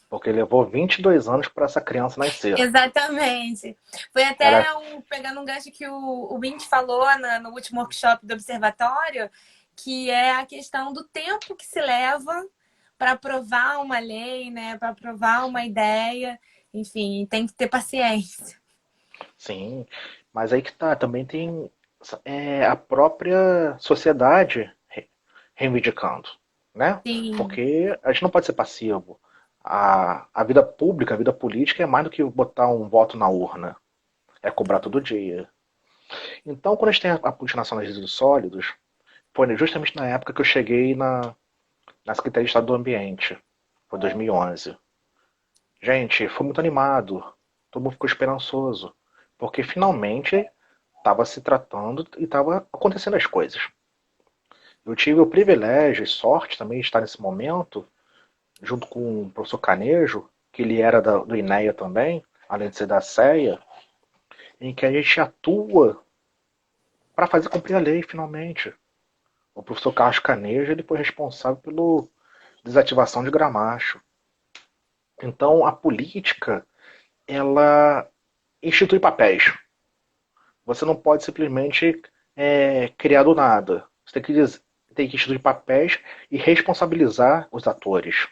Porque levou 22 anos para essa criança nascer. Exatamente. Foi Ela, até pegando um gancho que o Vint falou no último workshop do Observatório, que é a questão do tempo que se leva para aprovar uma lei, né? Para aprovar uma ideia. Enfim, tem que ter paciência. sim, mas aí que tá, também tem a própria sociedade reivindicando, né? Sim, Porque a gente não pode ser passivo. A vida pública, a vida política é mais do que botar um voto na urna. É cobrar todo dia. Então, quando a gente tem a política nacional de resíduos sólidos, foi justamente na época que eu cheguei na Secretaria de Estado do Ambiente. Foi 2011. Gente, foi muito animado. Todo mundo ficou esperançoso. Porque finalmente estava se tratando e estava acontecendo as coisas. Eu tive o privilégio e sorte também de estar nesse momento, junto com o professor Canejo, que ele era do INEA também, além de ser da CEA, em que a gente atua para fazer cumprir a lei finalmente. O professor Carlos Canejo ele foi responsável pela desativação de Gramacho. Então a política ela institui papéis. Você não pode simplesmente criar do nada. Você tem que instituir papéis e responsabilizar os atores.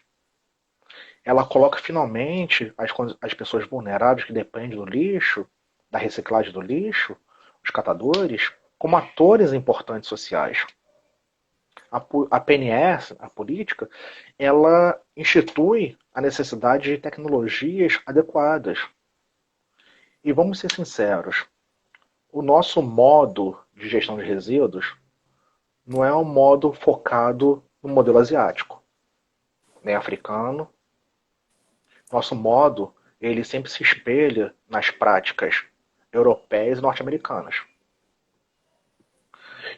ela coloca finalmente as pessoas vulneráveis que dependem do lixo, da reciclagem do lixo, os catadores, como atores importantes sociais. A PNS, a política, ela institui a necessidade de tecnologias adequadas. E vamos ser sinceros, o nosso modo de gestão de resíduos não é um modo focado no modelo asiático, nem africano. Nosso modo, ele sempre se espelha nas práticas europeias e norte-americanas.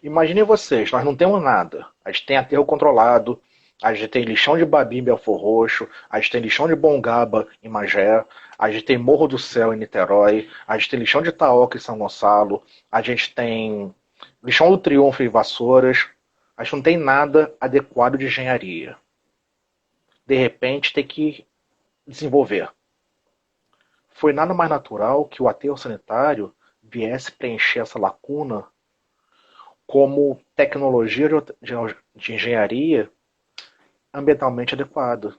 Imaginem vocês, nós não temos nada. A gente tem aterro controlado, a gente tem lixão de Babi em Belfor Roxo, a gente tem lixão de Bongaba em Magé, a gente tem Morro do Céu em Niterói, a gente tem lixão de Itaoca em São Gonçalo, a gente tem lixão do Triunfo em Vassouras. A gente não tem nada adequado de engenharia. De repente tem que desenvolver. Foi nada mais natural que o aterro sanitário viesse preencher essa lacuna como tecnologia de engenharia ambientalmente adequada.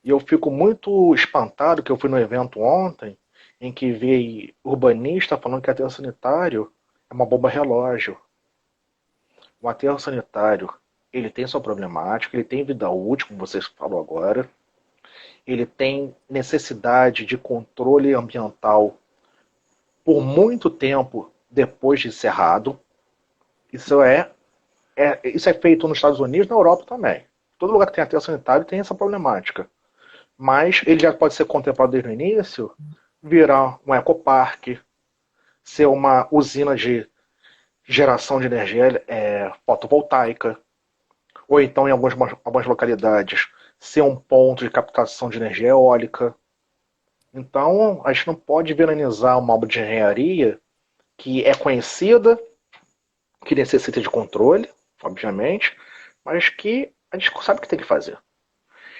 E eu fico muito espantado que eu fui no evento ontem em que vi urbanista falando que aterro sanitário é uma bomba relógio. O aterro sanitário, ele tem sua problemática, ele tem vida útil, como você falou agora, ele tem necessidade de controle ambiental por muito tempo depois de encerrado. Isso é feito nos Estados Unidos e na Europa também. Todo lugar que tem aterro sanitário tem essa problemática. Mas ele já pode ser contemplado desde o início, virar um ecoparque, ser uma usina de geração de energia fotovoltaica, ou então em algumas localidades ser um ponto de captação de energia eólica. Então a gente não pode vilanizar uma obra de engenharia que é conhecida, que necessita de controle, obviamente, mas que a gente sabe o que tem que fazer.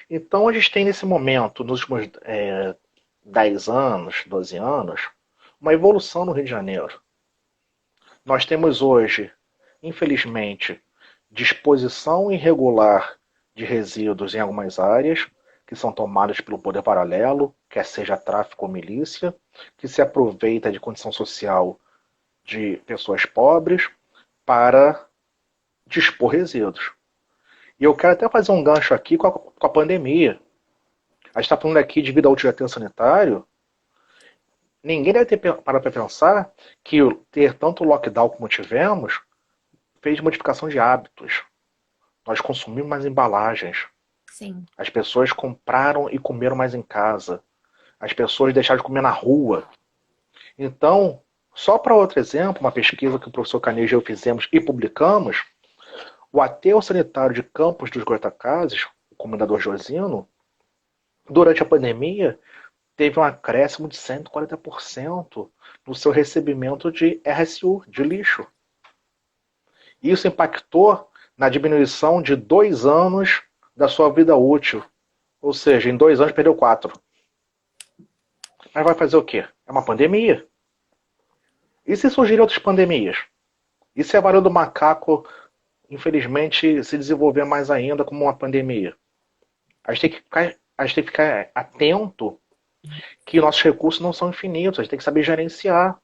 Então a gente tem nesse momento, nos últimos 10 anos, 12 anos, uma evolução no Rio de Janeiro. Nós temos hoje, infelizmente, disposição irregular de resíduos em algumas áreas, que são tomadas pelo poder paralelo, quer seja tráfico ou milícia, que se aproveita de condição social de pessoas pobres para dispor resíduos. E eu quero até fazer um gancho aqui com a pandemia. A gente está falando aqui de vida útil de aterro sanitário. Ninguém deve ter parado para pensar que ter tanto lockdown como tivemos fez modificação de hábitos. Nós consumimos mais embalagens. Sim. As pessoas compraram e comeram mais em casa. As pessoas deixaram de comer na rua. Então, só para outro exemplo, uma pesquisa que o professor Canejo e eu fizemos e publicamos, o aterro sanitário de Campos dos Goytacazes, o comendador Josino, durante a pandemia, teve um acréscimo de 140% no seu recebimento de RSU, de lixo. Isso impactou na diminuição de 2 anos da sua vida útil. Ou seja, em 2 anos perdeu 4. Mas vai fazer o quê? É uma pandemia. E se surgirem outras pandemias? E se a varíola do macaco, infelizmente, se desenvolver mais ainda como uma pandemia? A gente tem que ficar atento que nossos recursos não são infinitos, a gente tem que saber gerenciar.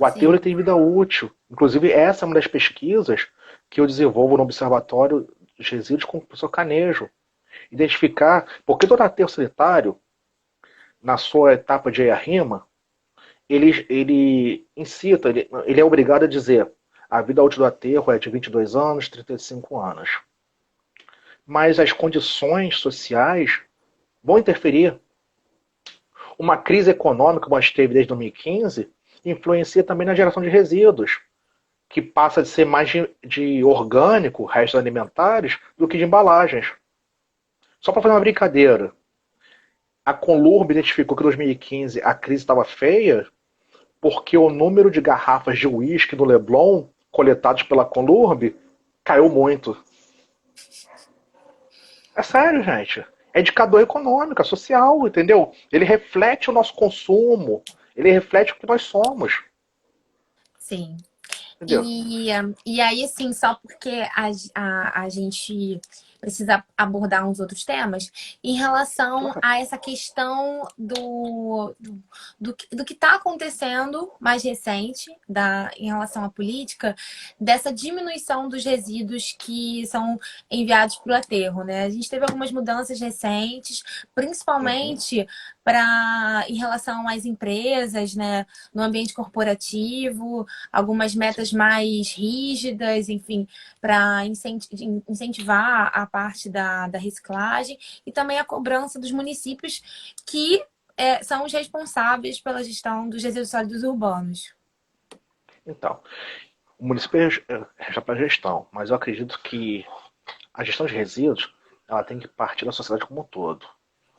O aterro tem vida útil. Inclusive, essa é uma das pesquisas que eu desenvolvo no Observatório dos Resíduos com o professor Canejo. Identificar, porque todo aterro sanitário, na sua etapa de EIA-RIMA, ele incita, ele é obrigado a dizer a vida útil do aterro é de 22 anos, 35 anos. Mas as condições sociais vão interferir. Uma crise econômica, como a gente teve desde 2015, influencia também na geração de resíduos, que passa de ser mais de orgânico, restos alimentares, do que de embalagens. Só para fazer uma brincadeira, a Conlurb identificou que em 2015 a crise estava feia porque o número de garrafas de uísque do Leblon coletados pela Conlurb caiu muito. É sério, gente. É indicador econômico, é social, entendeu? Ele reflete o nosso consumo, ele reflete o que nós somos. Sim. Entendeu? E aí, assim, só porque a gente... precisa abordar uns outros temas em relação Claro. a essa questão do que está acontecendo mais recente em relação à política, dessa diminuição dos resíduos que são enviados para o aterro, né? A gente teve algumas mudanças recentes, Uhum. principalmente em relação às empresas, né? No ambiente corporativo, algumas metas Sim. mais rígidas, enfim, para incentivar a parte da reciclagem e também a cobrança dos municípios que são os responsáveis pela gestão dos resíduos sólidos urbanos. Então, o município é para a gestão, mas eu acredito que a gestão de resíduos ela tem que partir da sociedade como um todo.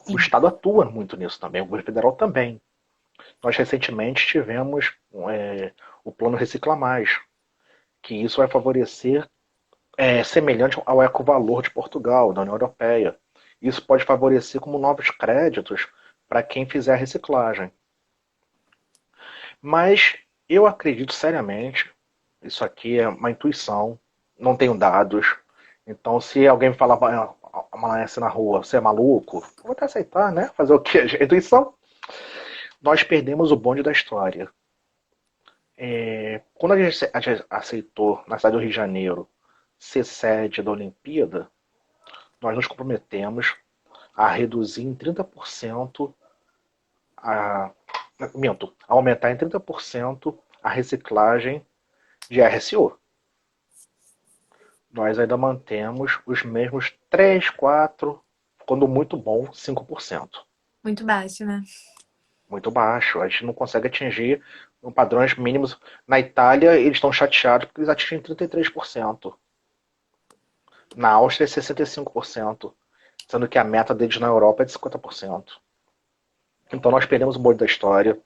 O Sim, Estado atua muito nisso também, o governo federal também. Nós recentemente tivemos o plano Recicla Mais, que isso vai favorecer semelhante ao ecovalor de Portugal, da União Europeia. Isso pode favorecer como novos créditos para quem fizer a reciclagem. Mas eu acredito seriamente, isso aqui é uma intuição, não tenho dados. Então, se alguém me falar amanhece na rua, você é maluco, eu vou até aceitar, né? Fazer o quê? Intuição. Nós perdemos o bonde da história. Quando a gente aceitou, na cidade do Rio de Janeiro, ser sede da Olimpíada, nós nos comprometemos a reduzir em 30% a. Minto, a aumentar em 30% a reciclagem de RSU. Nós ainda mantemos os mesmos 3, 4, quando muito bom, 5%. muito baixo, né? Muito baixo. A gente não consegue atingir padrões mínimos. Na Itália, eles estão chateados porque eles atingem 33%. Na Áustria é 65%, sendo que a meta deles na Europa é de 50%. Então nós perdemos o bonde da história.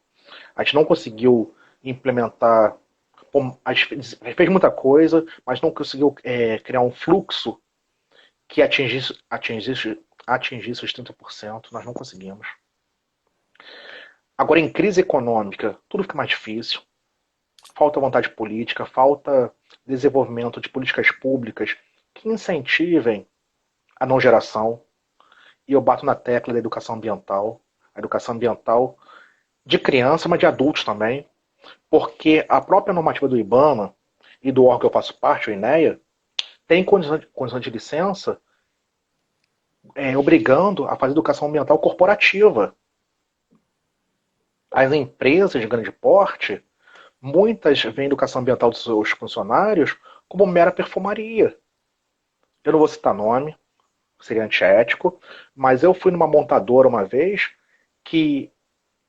A gente não conseguiu implementar. A gente fez muita coisa, mas não conseguiu criar um fluxo que atingisse os 30%. Nós não conseguimos. Agora, em crise econômica, tudo fica mais difícil. Falta vontade política, falta desenvolvimento de políticas públicas que incentivem a não geração. E eu bato na tecla da educação ambiental. A educação ambiental de criança, mas de adultos também. Porque a própria normativa do IBAMA e do órgão que eu faço parte, o INEA, tem condição de licença obrigando a fazer educação ambiental corporativa. As empresas de grande porte, muitas veem educação ambiental dos seus funcionários como mera perfumaria. Eu não vou citar nome, seria antiético, mas eu fui numa montadora uma vez que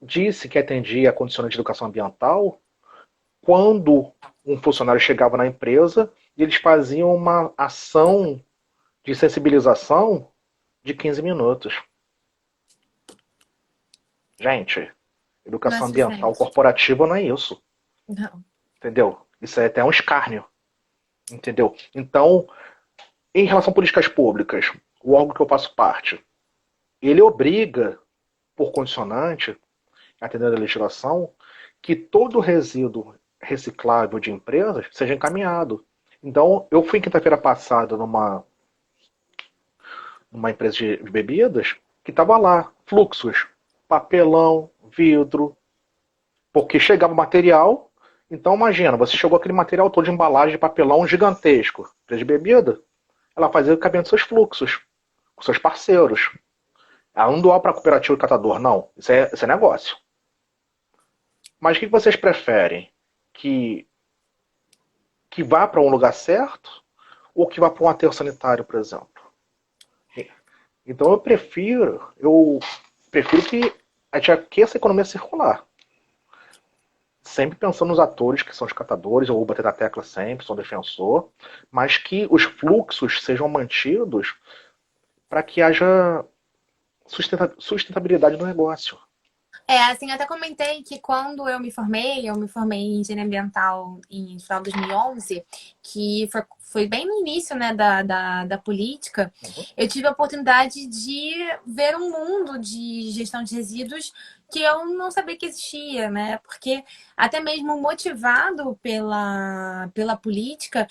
disse que atendia a condicionante de educação ambiental quando um funcionário chegava na empresa e eles faziam uma ação de sensibilização de 15 minutos. Gente, Não é educação ambiental suficiente. corporativa não é isso. Não. Entendeu? Isso é até um escárnio. Entendeu? Então, em relação a políticas públicas, o órgão que eu faço parte, ele obriga, por condicionante, atendendo à legislação, que todo resíduo reciclável de empresas seja encaminhado. Então, eu fui quinta-feira passada numa empresa de bebidas que estava lá, fluxos, papelão, vidro, porque chegava material. Então, imagina, você chegou aquele material todo de embalagem de papelão gigantesco, empresa de bebida, ela fazia o cabimento dos seus fluxos, com seus parceiros. Ela não doar para cooperativa e catador, não. Isso é negócio. Mas o que vocês preferem? Que, que vá para um lugar certo ou que vá para um aterro sanitário, por exemplo? Então eu prefiro que a gente aqueça a economia circular. Sempre pensando nos atores que são os catadores, eu vou bater na tecla sempre, sou defensor, mas que os fluxos sejam mantidos para que haja sustentabilidade do negócio. Assim, eu até comentei que quando eu me formei em engenharia ambiental em final de 2011, que foi bem no início, né, da política, Uhum, eu tive a oportunidade de ver um mundo de gestão de resíduos que eu não sabia que existia, né? Porque até mesmo motivado pela política,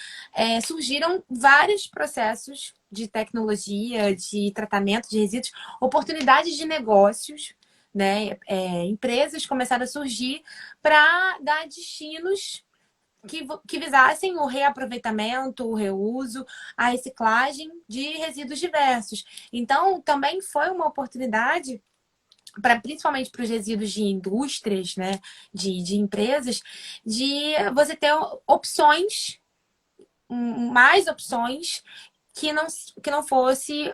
surgiram vários processos de tecnologia, de tratamento de resíduos, oportunidades de negócios, né? Empresas começaram a surgir para dar destinos que visassem o reaproveitamento, o reuso, a reciclagem de resíduos diversos. Então, também foi uma oportunidade principalmente para os resíduos de indústrias, né, de empresas, de você ter opções, mais opções que não fosse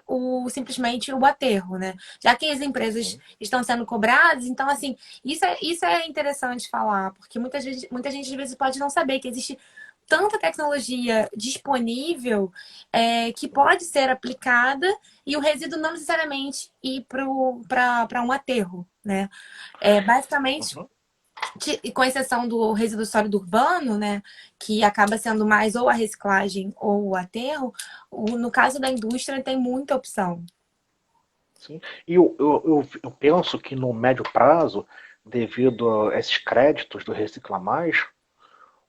simplesmente o aterro, né? Já que as empresas uhum. estão sendo cobradas, então, assim, isso é interessante falar, porque muita gente às vezes pode não saber que existe tanta tecnologia disponível que pode ser aplicada e o resíduo não necessariamente ir para um aterro, né? Basicamente, Uhum. com exceção do resíduo sólido urbano, né, que acaba sendo mais ou a reciclagem ou o aterro, no caso da indústria tem muita opção. Sim. E eu penso que no médio prazo, devido a esses créditos do Recicla Mais,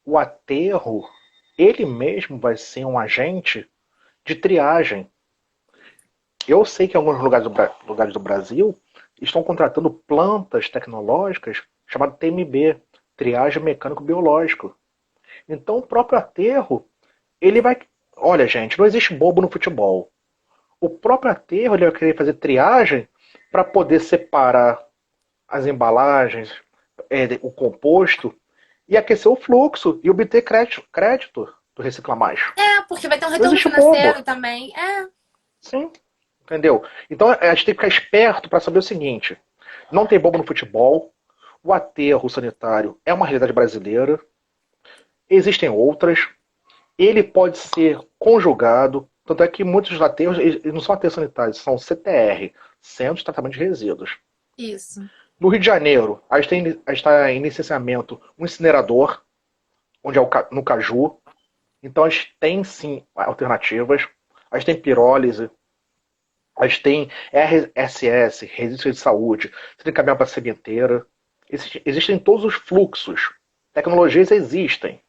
o aterro, ele mesmo vai ser um agente de triagem. Eu sei que em alguns lugares do Brasil estão contratando plantas tecnológicas chamadas TMB, triagem mecânico-biológico. Então o próprio aterro, ele vai. Olha, gente, não existe bobo no futebol. O próprio aterro ele vai querer fazer triagem para poder separar as embalagens, o composto, e aquecer o fluxo e obter crédito do Recicla Mais. Porque vai ter um Não retorno existe bobo. financeiro também. Sim, entendeu? Então a gente tem que ficar esperto para saber o seguinte: não tem bobo no futebol, o aterro sanitário é uma realidade brasileira, existem outras, ele pode ser conjugado, tanto é que muitos aterros eles não são aterros sanitários, são CTR, Centros de Tratamento de Resíduos. Isso. No Rio de Janeiro, a gente está em licenciamento um incinerador, onde é no Caju. Então a gente tem sim alternativas. A gente tem pirólise, a gente tem RSS, Resíduos de Saúde, você tem caminhão para sementeira. Existem todos os fluxos. Tecnologias existem.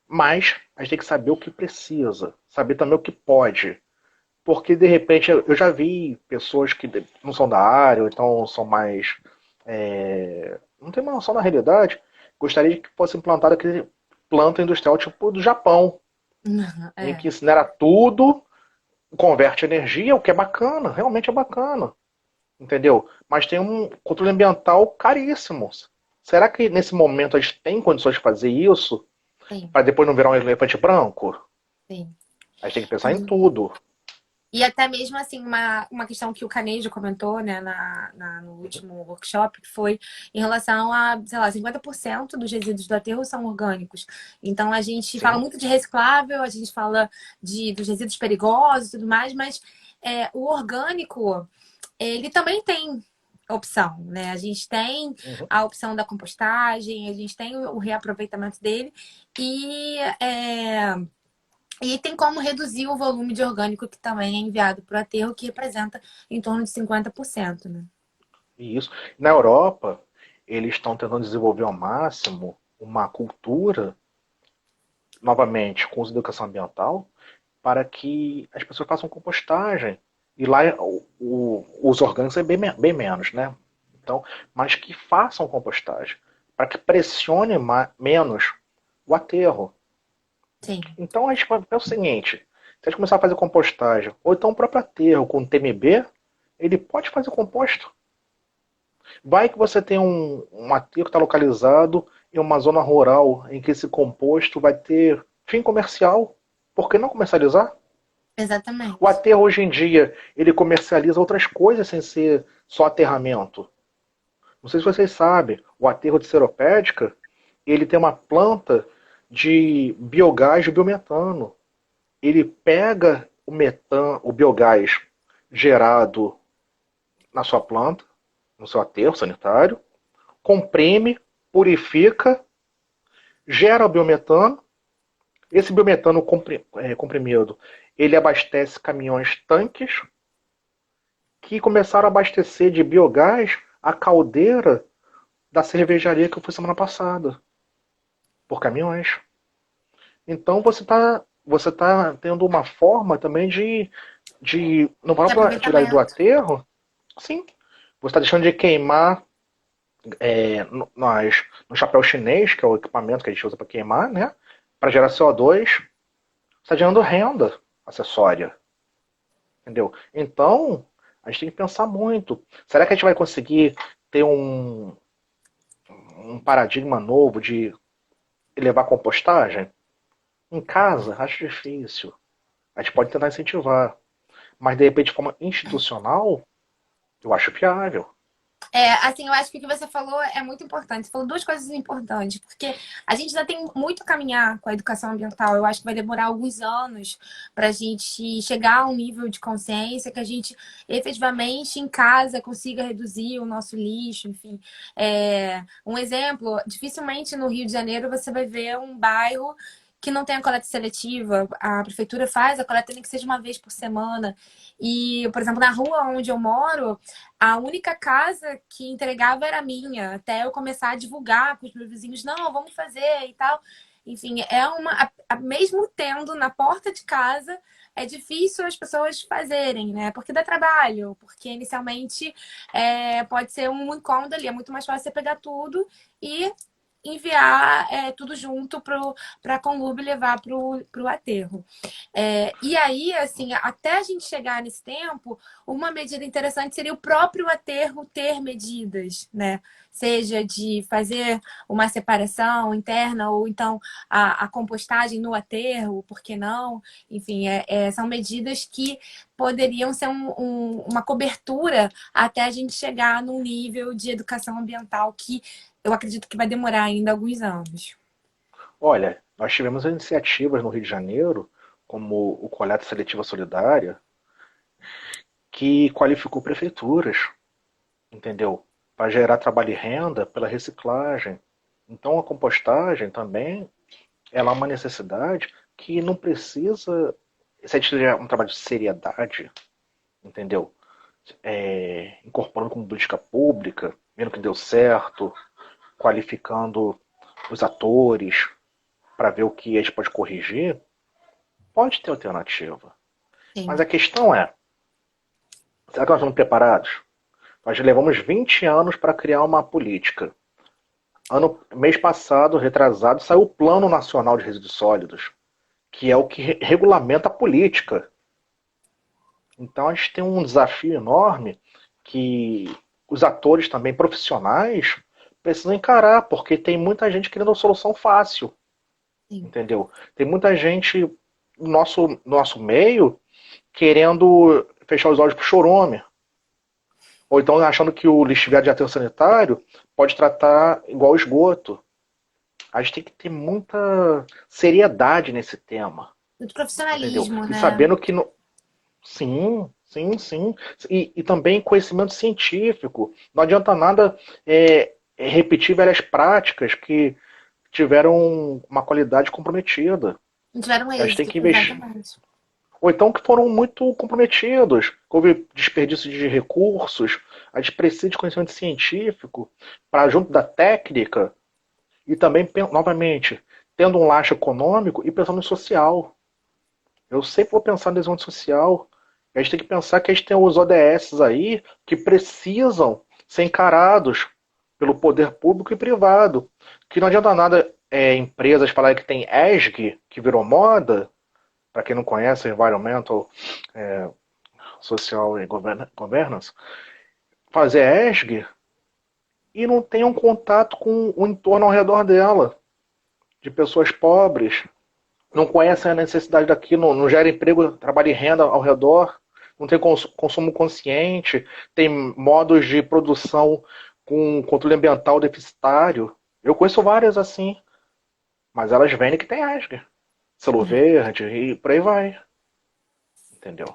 Mas a gente tem que saber o que precisa, saber também o que pode. Porque de repente eu já vi pessoas que não são da área, ou então são mais. Não tem uma noção da realidade. Gostaria de que fosse implantado aquele planta industrial tipo do Japão, em É, que incinera tudo, converte energia, o que é bacana, realmente é bacana. Entendeu? Mas tem um controle ambiental caríssimo. Será que nesse momento a gente tem condições de fazer isso sim, para depois não virar um elefante branco? sim. A gente tem que pensar em tudo. E até mesmo assim, uma questão que o Canejo comentou, né, no último workshop, que foi em relação a, sei lá, 50% dos resíduos do aterro são orgânicos. Então a gente fala Sim. muito de reciclável, a gente fala dos resíduos perigosos e tudo mais, mas o orgânico, ele também tem opção, né? A gente tem Uhum. a opção da compostagem, a gente tem o reaproveitamento dele e tem como reduzir o volume de orgânico que também é enviado para o aterro, que representa em torno de 50%, né? E isso. Na Europa, eles estão tentando desenvolver ao máximo uma cultura, novamente, com uso de educação ambiental, para que as pessoas façam compostagem. E lá os orgânicos é bem menos, né? Então, mas que façam compostagem, para que pressione menos o aterro. Sim, Então a gente vai ver o seguinte: se a gente começar a fazer compostagem, ou então o próprio aterro com TMB, ele pode fazer composto. Vai que você tem um aterro que está localizado em uma zona rural em que esse composto vai ter fim comercial. Por que não comercializar? O exatamente. aterro hoje em dia ele comercializa outras coisas sem ser só aterramento. Não sei se vocês sabem, o aterro de Seropédica ele tem uma planta de biogás de biometano. Ele pega o metano, o biogás gerado na sua planta, no seu aterro sanitário, comprime, purifica, gera biometano. Esse biometano comprimido, ele abastece caminhões-tanques que começaram a abastecer de biogás a caldeira da cervejaria que eu fui semana passada, por caminhões. Então você tá tendo uma forma também de não De vai para tirar ele do aproveitamento. aterro, sim. Você está deixando de queimar no chapéu chinês, que é o equipamento que a gente usa para queimar, né? Para gerar CO2, você está gerando renda acessória, entendeu? Então, a gente tem que pensar muito. Será que a gente vai conseguir ter um paradigma novo de levar compostagem? Em casa, acho difícil. A gente pode tentar incentivar. Mas, de repente, de forma institucional, eu acho viável. Assim, eu acho que o que você falou é muito importante. Você falou duas coisas importantes, porque a gente ainda tem muito a caminhar com a educação ambiental. Eu acho que vai demorar alguns anos para a gente chegar a um nível de consciência que a gente efetivamente em casa consiga reduzir o nosso lixo, enfim. Um exemplo, dificilmente no Rio de Janeiro você vai ver um bairro que não tem a coleta seletiva. A prefeitura faz, a coleta tem que ser uma vez por semana. E, por exemplo, na rua onde eu moro, a única casa que entregava era minha, até eu começar a divulgar com os meus vizinhos, não, vamos fazer e tal. Enfim, mesmo tendo na porta de casa, é difícil as pessoas fazerem, né? Porque dá trabalho, porque inicialmente pode ser um incômodo ali, é muito mais fácil você pegar tudo e enviar tudo junto para a Conlurb e levar para o aterro. E aí, assim, até a gente chegar nesse tempo, uma medida interessante seria o próprio aterro ter medidas, né? Seja de fazer uma separação interna ou então a compostagem no aterro, por que não? Enfim, são medidas que poderiam ser uma cobertura até a gente chegar num nível de educação ambiental que eu acredito que vai demorar ainda alguns anos. Olha, nós tivemos iniciativas no Rio de Janeiro, como o Coleta Seletiva Solidária, que qualificou prefeituras, entendeu? Para gerar trabalho e renda pela reciclagem. Então a compostagem também ela é uma necessidade que não precisa. Se a gente tiver um trabalho de seriedade, entendeu? Incorporando como política pública, vendo que deu certo, qualificando os atores para ver o que a gente pode corrigir, pode ter alternativa. Mas Sim. a questão é, será que nós estamos preparados? Nós levamos 20 anos para criar uma política. Mês passado, retrasado, saiu o Plano Nacional de Resíduos Sólidos, que é o que regulamenta a política. Então a gente tem um desafio enorme que os atores também profissionais precisam encarar, porque tem muita gente querendo uma solução fácil, Sim. entendeu? Tem muita gente no nosso meio querendo fechar os olhos pro chorume, ou então achando que o lixo de aterro sanitário pode tratar igual esgoto. A gente tem que ter muita seriedade nesse tema, Muito entendeu? profissionalismo, E né? sabendo que sim, sim, sim. E também conhecimento científico. Não adianta nada repetir velhas práticas que tiveram uma qualidade comprometida. Não tiveram A gente tem êxito, que investir. exatamente. Ou então que foram muito comprometidos, que houve desperdício de recursos. A gente precisa de conhecimento científico para, junto da técnica, e também, novamente, tendo um laço econômico e pensando no social. Eu sempre vou pensar no desenvolvimento social. A gente tem que pensar que a gente tem os ODS aí que precisam ser encarados pelo poder público e privado. Que não adianta nada empresas falarem que tem ESG, que virou moda, para quem não conhece, Environmental, é, Social e Governance, fazer ESG e não tem um contato com o entorno ao redor dela, de pessoas pobres, não conhecem a necessidade daquilo, não gera emprego, trabalho e renda ao redor, não tem consumo consciente, tem modos de produção com controle ambiental deficitário. Eu conheço várias assim, mas elas vendem que tem Asger, selo Sim. verde e por aí vai. Entendeu?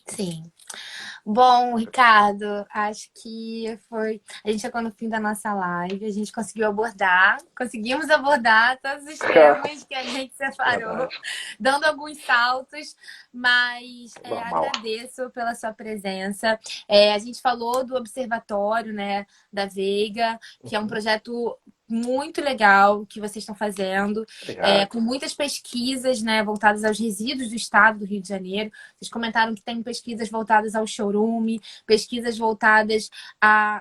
Sim. Bom, Ricardo, acho que foi. A gente chegou no fim da nossa live, a gente conseguimos abordar todos os temas que a gente separou, Verdade. dando alguns saltos, mas Normal. agradeço pela sua presença. A gente falou do Observatório, né, da Veiga, que é um Uhum. projeto muito legal que vocês estão fazendo, com Obrigado. muitas pesquisas, né, voltadas aos resíduos do estado do Rio de Janeiro. Vocês comentaram que tem pesquisas voltadas ao chorume, pesquisas voltadas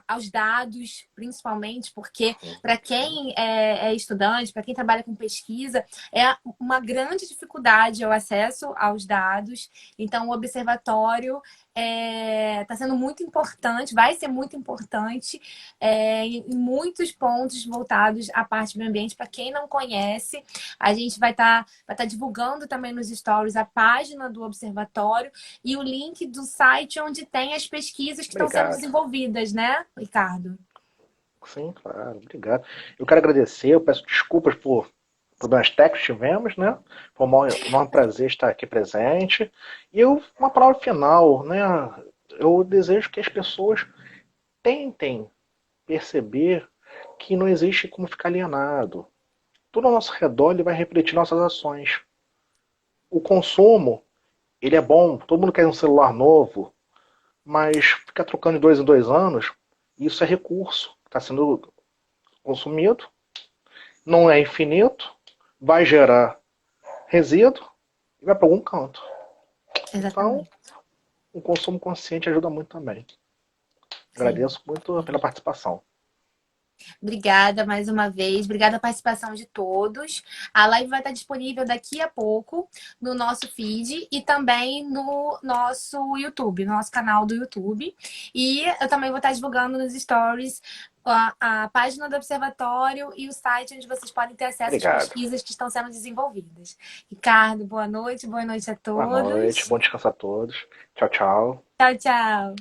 aos dados, principalmente, porque Sim, para sim. quem é estudante, para quem trabalha com pesquisa, é uma grande dificuldade o acesso aos dados. Então, o observatório está sendo muito importante, vai ser muito importante em muitos pontos voltados à parte do meio ambiente. Para quem não conhece, a gente vai tá divulgando também nos stories a página do observatório e o link do site onde tem as pesquisas que estão sendo Obrigado. desenvolvidas, né, Ricardo? Sim, claro, obrigado. Eu quero agradecer, eu peço desculpas por problemas técnicos que tivemos, né? Foi um enorme prazer estar aqui presente. E uma palavra final, né? Eu desejo que as pessoas tentem perceber que não existe como ficar alienado. Tudo ao nosso redor ele vai refletir nossas ações. O consumo, ele é bom, todo mundo quer um celular novo, mas ficar trocando de 2 em 2 anos, isso é recurso. Está sendo consumido, não é infinito, vai gerar resíduo e vai para algum canto. Então, Exatamente. o consumo consciente ajuda muito também. Sim. Agradeço muito pela participação. Obrigada mais uma vez. Obrigada a participação de todos. A live vai estar disponível daqui a pouco no nosso feed e também no nosso YouTube, no nosso canal do YouTube. E eu também vou estar divulgando nos stories a página do Observatório e o site onde vocês podem ter acesso às Obrigado. pesquisas que estão sendo desenvolvidas. Ricardo, boa noite a Boa noite, todos. bom descanso a todos. Tchau, tchau. Tchau, tchau.